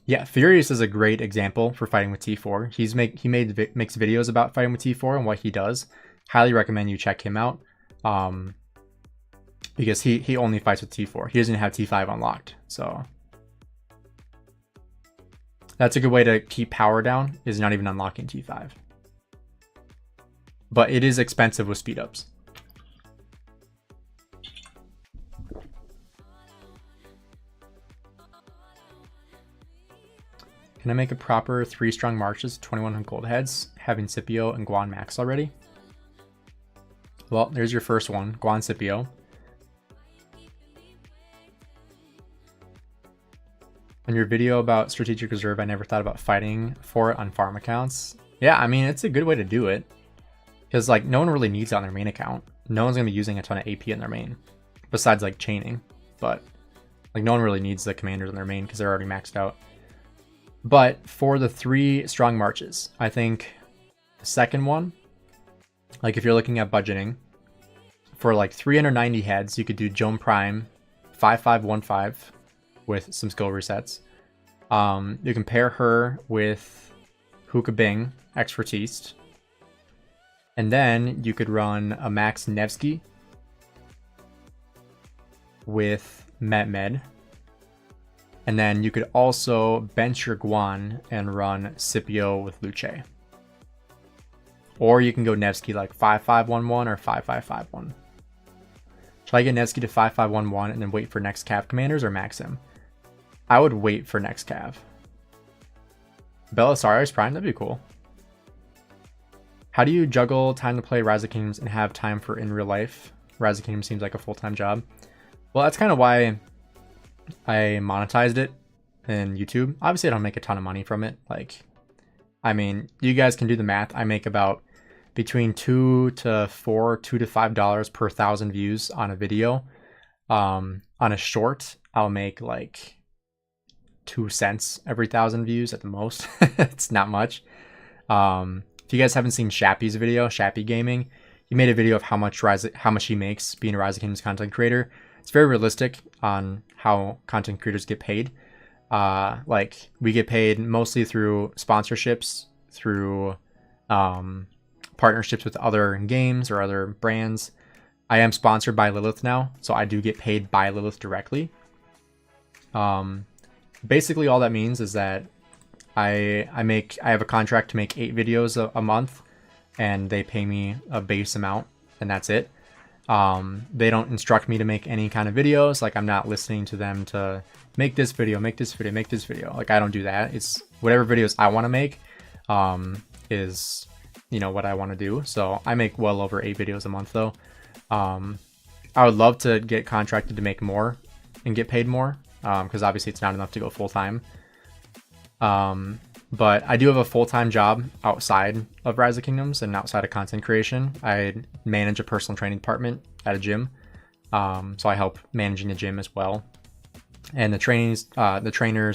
Yeah, Furious is a great example for fighting with T4. He makes videos about fighting with T4 and what he does. Highly recommend you check him out. Because he only fights with T4. He doesn't have T5 unlocked. So that's a good way to keep power down, is not even unlocking T5. But it is expensive with speed ups. Can I make a proper 3 strong marches, 21 gold heads, having Scipio and Guan max already? Well, there's your first one, Guan Scipio. On your video about strategic reserve, I never thought about fighting for it on farm accounts. Yeah, I mean, it's a good way to do it. Because, like, no one really needs it on their main account. No one's going to be using a ton of AP in their main. Besides, like, chaining. But, like, no one really needs the commanders on their main because they're already maxed out. But for the 3 strong marches, I think the second one, like, if you're looking at budgeting, for, like, 390 heads, you could do Joan Prime 5515 with some skill resets. You can pair her with Hookah Bing Expertise. And then you could run a Max Nevsky with Med. And then you could also bench your Guan and run Scipio with Luce. Or you can go Nevsky like 5511 or 5551. Should I get Nevsky to 5511 and then wait for next Cav commanders or max him? I would wait for next Cav. Belisarius Prime, that'd be cool. How do you juggle time to play Rise of Kingdoms and have time for in real life? Rise of Kingdoms seems like a full-time job. Well, that's kind of why I monetized it in YouTube. Obviously, I don't make a ton of money from it. Like, I mean, you guys can do the math. I make about between $2 to $5 per 1,000 views on a video. On a short, I'll make like 2 cents every 1,000 views at the most. It's not much. If you guys haven't seen Shappy's video, Shappy Gaming, he made a video of how much he makes being a Rise of Kingdoms content creator. It's very realistic on how content creators get paid. Like, we get paid mostly through sponsorships, through partnerships with other games or other brands. I am sponsored by Lilith now, so I do get paid by Lilith directly. Basically, all that means is that I have a contract to make 8 videos a month, and they pay me a base amount, and that's it. They don't instruct me to make any kind of videos. Like, I'm not listening to them to make this video, make this video, make this video. Like, I don't do that. It's whatever videos I want to make is, you know, what I want to do. So I make well over 8 videos a month though. I would love to get contracted to make more and get paid more, because obviously it's not enough to go full time. But I do have a full-time job outside of Rise of Kingdoms and outside of content creation. I manage a personal training department at a gym. So I help managing the gym as well. And the trainers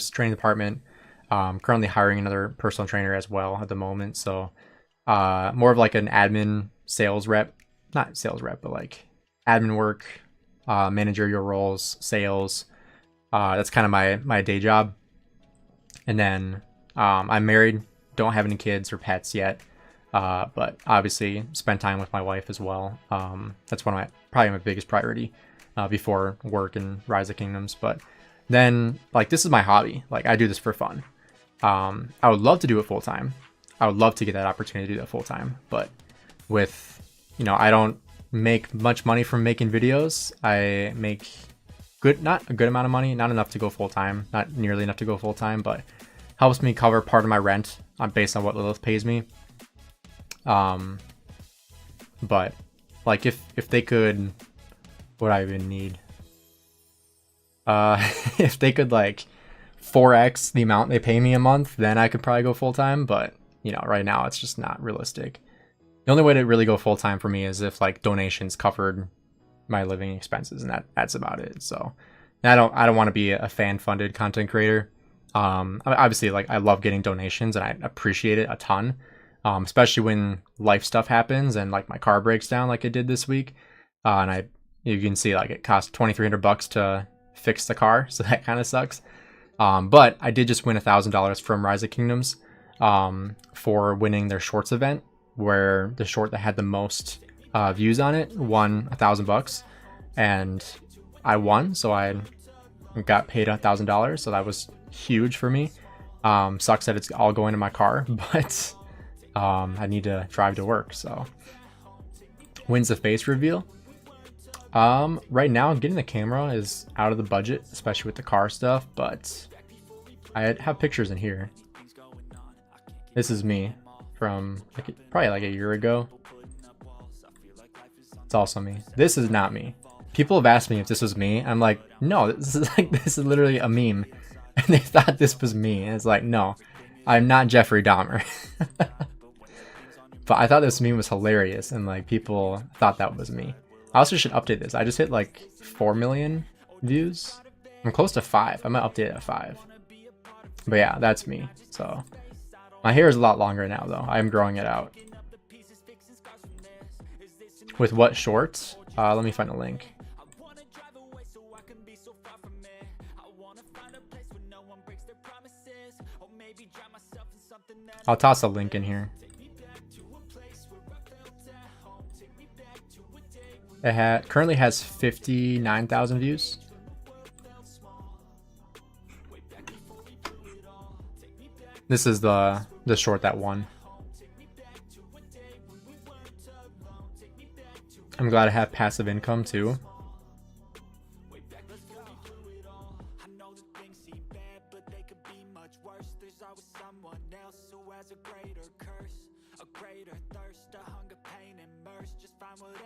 training department, currently hiring another personal trainer as well at the moment. So, more of like an admin sales rep, not sales rep, but like admin work, managerial roles, sales. That's kind of my day job. And then I'm married, don't have any kids or pets yet, but obviously spend time with my wife as well. That's probably my biggest priority before work and Rise of Kingdoms. But then, like, this is my hobby. Like, I do this for fun. I would love to do it full time. I would love to get that opportunity to do that full time. But with, you know, I don't make much money from making videos. I make not a good amount of money, not enough to go full time, not nearly enough to go full time, but helps me cover part of my rent based on what Lilith pays me. But like, if they could, what I even need, if they could like 4x the amount they pay me a month, then I could probably go full time. But you know, right now it's just not realistic. The only way to really go full time for me is if like donations covered my living expenses, and that's about it. So I don't want to be a fan funded content creator. Obviously, like, I love getting donations and I appreciate it a ton, especially when life stuff happens and like my car breaks down like it did this week. And you can see like it cost $2,300 to fix the car, so that kind of sucks. But I did just win $1,000 from Rise of Kingdoms for winning their shorts event, where the short that had the most views on it won $1,000, and I won, so I got paid $1,000. So that was huge for me. Sucks that it's all going to my car, but I need to drive to work. So when's the face reveal? Right now getting the camera is out of the budget, especially with the car stuff, but I have pictures in here. This is me from probably like a year ago. It's also me. This is not me. People have asked me if this was me. I'm like, no, this is literally a meme and they thought this was me. And it's like, no, I'm not Jeffrey Dahmer. But I thought this meme was hilarious, and like people thought that was me. I also should update this. I just hit like 4 million views. I'm close to 5. I might update it at 5. But yeah, that's me. So my hair is a lot longer now though. I'm growing it out. With what shorts? Let me find a link. I'll toss a link in here. It currently has 59,000 views. This is the short that won. I'm glad I have passive income too.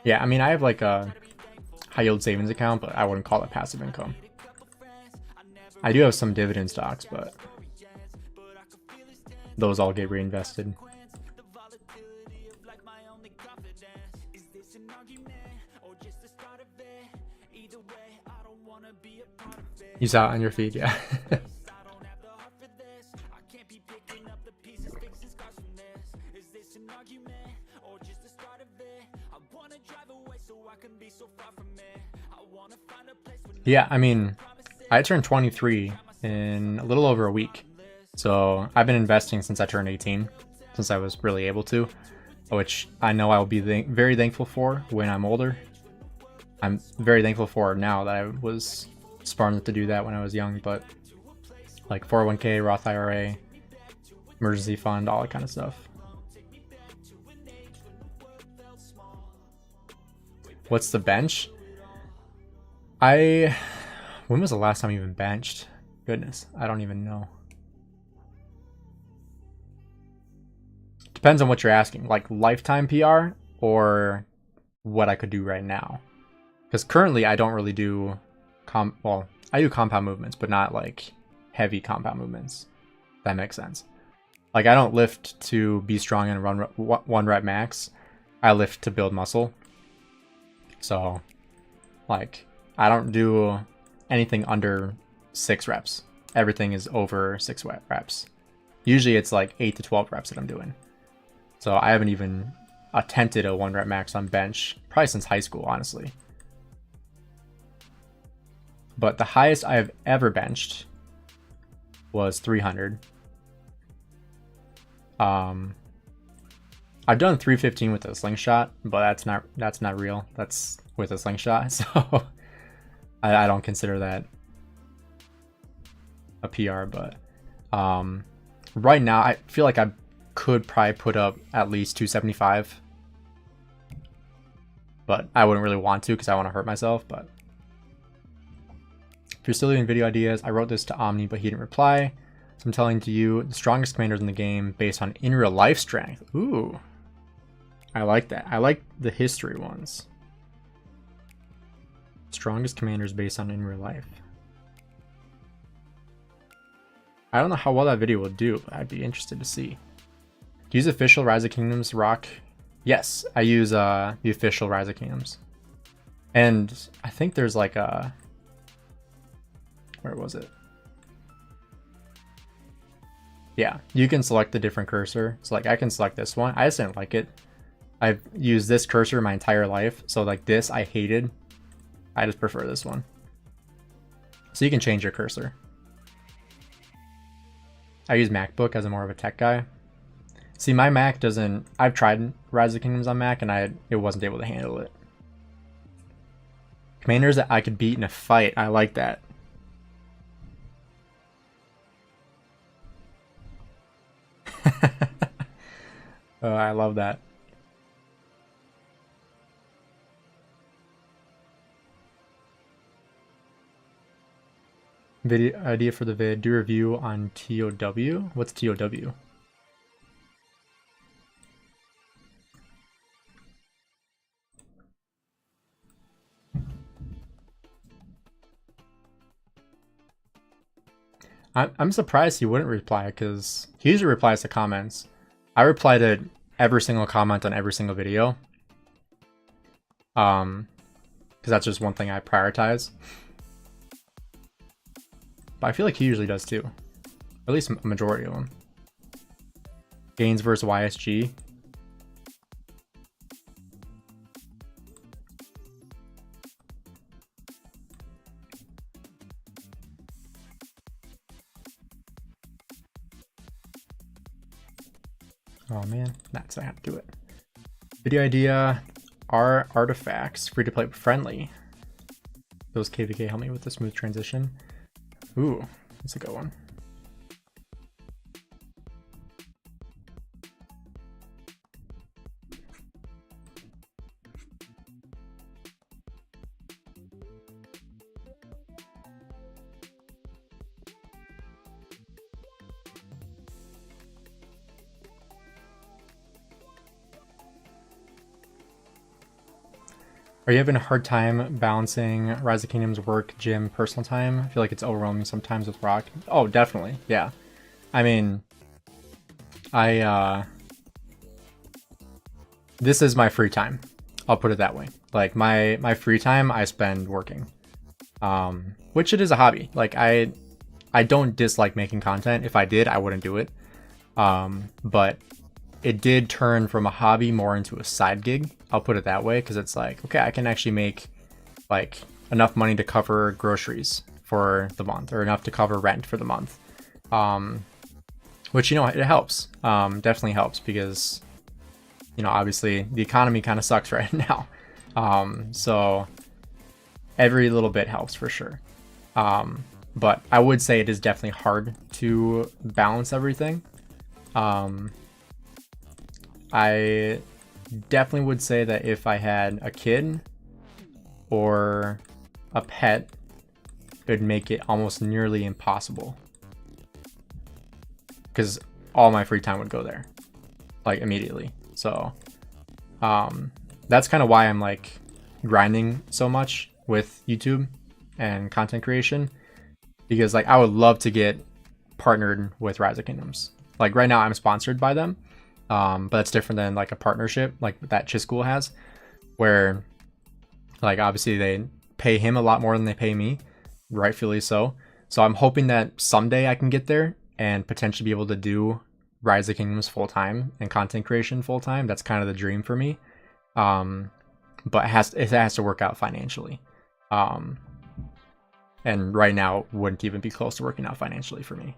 Yeah, I mean, I have like a high yield savings account, but I wouldn't call it passive income. I do have some dividend stocks, but those all get reinvested. You saw it on your feed, yeah. Yeah, I mean, I turned 23 in a little over a week. So I've been investing since I turned 18, since I was really able to, which I know I will be very thankful for when I'm older. I'm very thankful for now that I was smart enough to do that when I was young, but like 401k, Roth IRA, emergency fund, all that kind of stuff. What's the bench? When was the last time you even benched? Goodness, I don't even know. Depends on what you're asking, like lifetime PR or what I could do right now. Because currently I don't really do, well, I do compound movements, but not like heavy compound movements. If that makes sense. Like I don't lift to be strong and run 1 rep max. I lift to build muscle. So like I don't do anything under 6 reps. Everything is over 6 reps. Usually it's like 8 to 12 reps that I'm doing. So I haven't even attempted a 1 rep max on bench probably since high school, honestly. But the highest I have ever benched was 300. I've done 315 with a slingshot, but that's not real. That's with a slingshot, so I don't consider that a PR. But right now I feel like I could probably put up at least 275, but I wouldn't really want to because I want to hurt myself. But if you're still doing video ideas, I wrote this to Omni, but he didn't reply. So I'm telling to you the strongest commanders in the game based on in real life strength. Ooh, I like that. I like the history ones. Strongest commanders based on in real life. I don't know how well that video will do, but I'd be interested to see. Do you use official Rise of Kingdoms rock? Yes, I use the official Rise of Kingdoms. And I think there's like a... Where was it? Yeah, you can select the different cursor. So like I can select this one. I just didn't like it. I've used this cursor my entire life. So like this I hated. I just prefer this one. So you can change your cursor. I use MacBook as I'm more of a tech guy. See, my Mac doesn't... I've tried Rise of Kingdoms on Mac and it wasn't able to handle it. Commanders that I could beat in a fight. I like that. Oh, I love that. Video idea for the vid. Do review on TOW. What's TOW? I'm surprised he wouldn't reply, because he usually replies to comments. I reply to every single comment on every single video. Because that's just one thing I prioritize. But I feel like he usually does too. At least a majority of them. Gainz versus YSG. Oh man, that's I have to do it. Video idea are artifacts, free to play friendly. Those KVK help me with the smooth transition. Ooh, that's a good one. Are you having a hard time balancing Rise of Kingdoms work, gym, personal time? I feel like it's overwhelming sometimes with Rock. Oh, definitely. Yeah. I mean, this is my free time. I'll put it that way. Like my free time I spend working. Which it is a hobby. Like I don't dislike making content. If I did, I wouldn't do it. But it did turn from a hobby more into a side gig. I'll put it that way, because it's like, okay, I can actually make like enough money to cover groceries for the month, or enough to cover rent for the month. Which, you know, it helps. Definitely helps, because, you know, obviously the economy kind of sucks right now. So every little bit helps for sure. But I would say it is definitely hard to balance everything. I definitely would say that if I had a kid or a pet, it would make it almost nearly impossible, because all my free time would go there, like, immediately. So that's kind of why I'm like grinding so much with YouTube and content creation, because like I would love to get partnered with Rise of Kingdoms. Like right now I'm sponsored by them. But that's different than like a partnership like that chisgule has, where like obviously they pay him a lot more than they pay me, rightfully so. So I'm hoping that someday I can get there and potentially be able to do Rise of Kingdoms full time and content creation full time. That's kind of the dream for me. But it has to work out financially. And right now it wouldn't even be close to working out financially for me.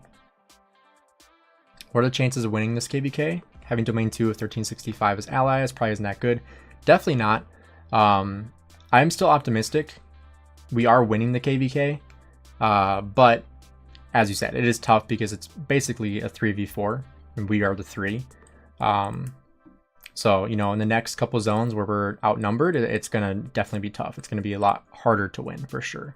What are the chances of winning this KVK? Having domain 2 of 1365 as allies probably isn't that good. Definitely not. I'm still optimistic. We are winning the KVK. But as you said, it is tough because it's basically a 3v4 and we are the 3. So, you know, in the next couple zones where we're outnumbered, it's going to definitely be tough. It's going to be a lot harder to win for sure.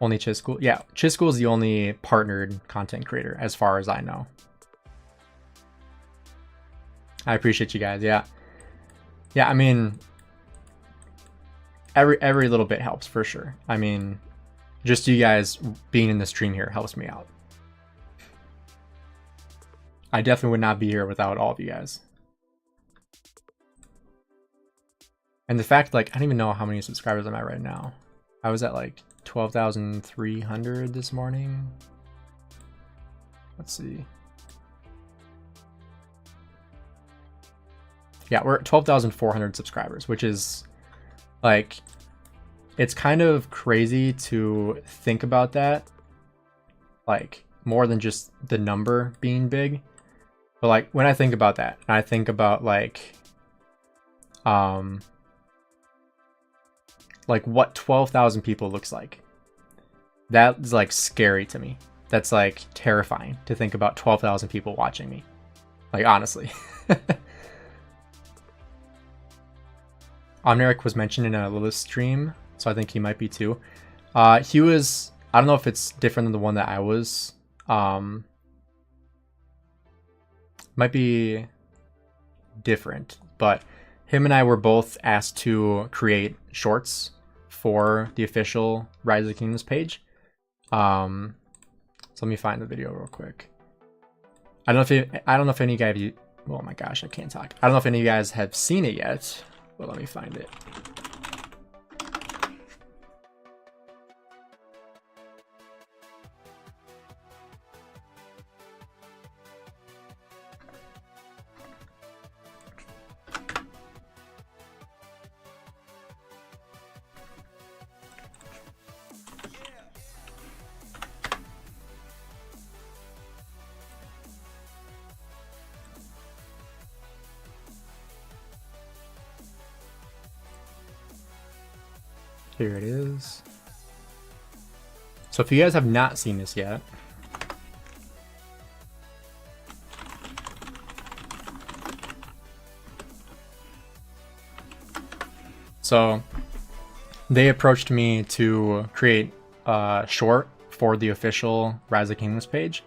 Only chisgule? Yeah, chisgule is the only partnered content creator as far as I know. I appreciate you guys. Yeah. Yeah, I mean, every little bit helps for sure. I mean, just you guys being in the stream here helps me out. I definitely would not be here without all of you guys. And the fact, like, I don't even know how many subscribers I'm at right now. I was at like 12,300 this morning. Let's see. Yeah, we're at 12,400 subscribers, which is like, it's kind of crazy to think about that. Like, more than just the number being big. But like, when I think about that, I think about like what 12,000 people looks like. That's like scary to me. That's like terrifying to think about 12,000 people watching me. Like, honestly. Omneric was mentioned in a Lilith stream, so I think he might be too. He was, I don't know if it's different than the one that I was. Might be different, but him and I were both asked to create shorts for the official Rise of Kingdoms page. So let me find the video real quick. I don't know if any of you, oh my gosh, I can't talk. I don't know if any of you guys have seen it yet, but let me find it. Here it is. So if you guys have not seen this yet, so they approached me to create a short for the official Rise of Kingdoms page.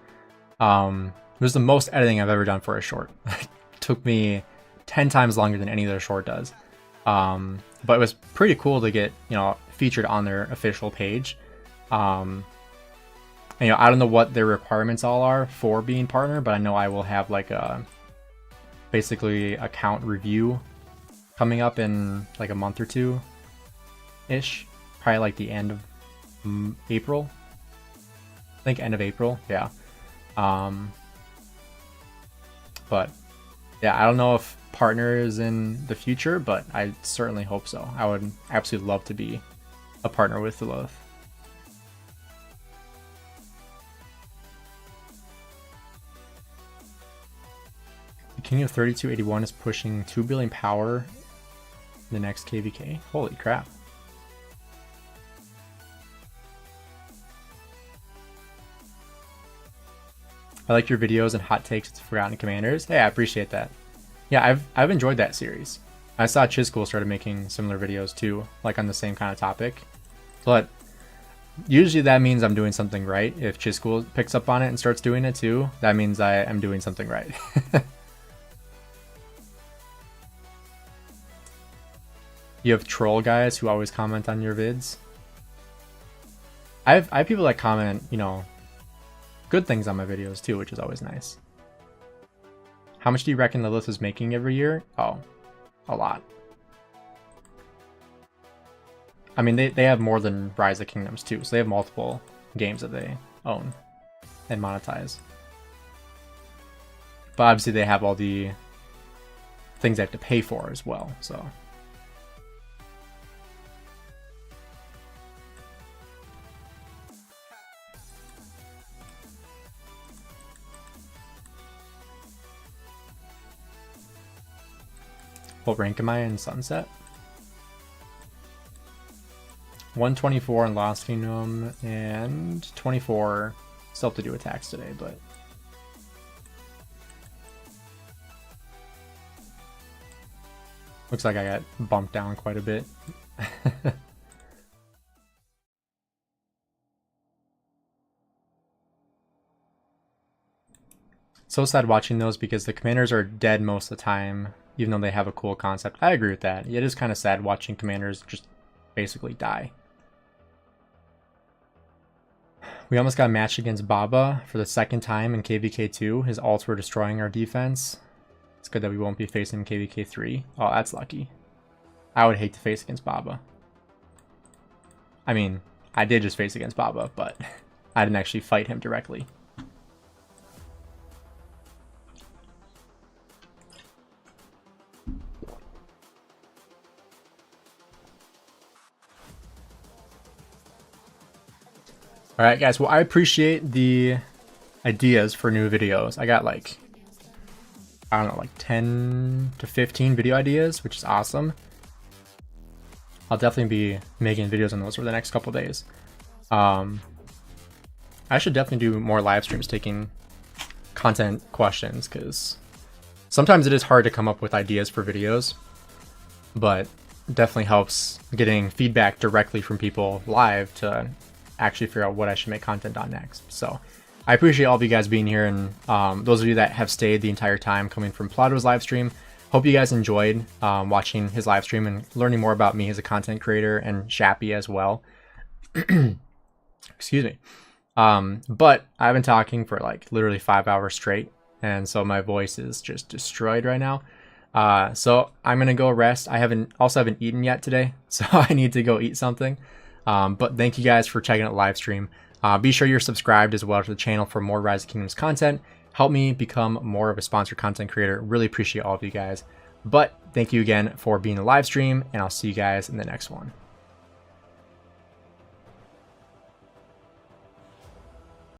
It was the most editing I've ever done for a short. It took me 10 times longer than any other short does. But it was pretty cool to get, featured on their official page. And, I don't know what their requirements all are for being partner, but I know I will have like a basically account review coming up in like a month or two ish, probably like the end of April. I think end of April, yeah. But yeah, I don't know if partner is in the future, but I certainly hope so. I would absolutely love to be a partner with Deloth. The King of 3281 is pushing 2 billion power in the next KVK. Holy crap. I like your videos and hot takes with Forgotten Commanders. Hey, I appreciate that. Yeah, I've enjoyed that series. I saw chisgule started making similar videos too, like on the same kind of topic. But usually that means I'm doing something right. If chisgule picks up on it and starts doing it too, that means I am doing something right. You have troll guys who always comment on your vids. I have people that comment, good things on my videos too, which is always nice. How much do you reckon Lilith is making every year? Oh, a lot. I mean, they have more than Rise of Kingdoms too, so they have multiple games that they own and monetize. But obviously they have all the things they have to pay for as well, so. What rank am I in Sunset? 124 in Lost Kingdom and 24. Still have to do attacks today, but looks like I got bumped down quite a bit. So sad watching those because the commanders are dead most of the time, even though they have a cool concept. I agree with that. It is kind of sad watching commanders just basically die. We almost got matched against Baba for the second time in KVK2. His ults were destroying our defense. It's good that we won't be facing him KVK3. Oh, that's lucky. I would hate to face against Baba. I mean, I did just face against Baba, but I didn't actually fight him directly. Alright guys, well I appreciate the ideas for new videos. I got like, I don't know, like 10 to 15 video ideas, which is awesome. I'll definitely be making videos on those for the next couple days. I should definitely do more live streams taking content questions, because sometimes it is hard to come up with ideas for videos, but it definitely helps getting feedback directly from people live to actually figure out what I should make content on next. So I appreciate all of you guys being here, and those of you that have stayed the entire time coming from Plato's live stream. Hope you guys enjoyed watching his live stream and learning more about me as a content creator, and Shappy as well. Excuse me. But I've been talking for like literally 5 hours straight, and so my voice is just destroyed right now. So I'm gonna go rest. I haven't eaten yet today, so I need to go eat something. But thank you guys for checking out the live stream. Be sure you're subscribed as well to the channel for more Rise of Kingdoms content. Help me become more of a sponsored content creator. Really appreciate all of you guys. But thank you again for being in the live stream, and I'll see you guys in the next one.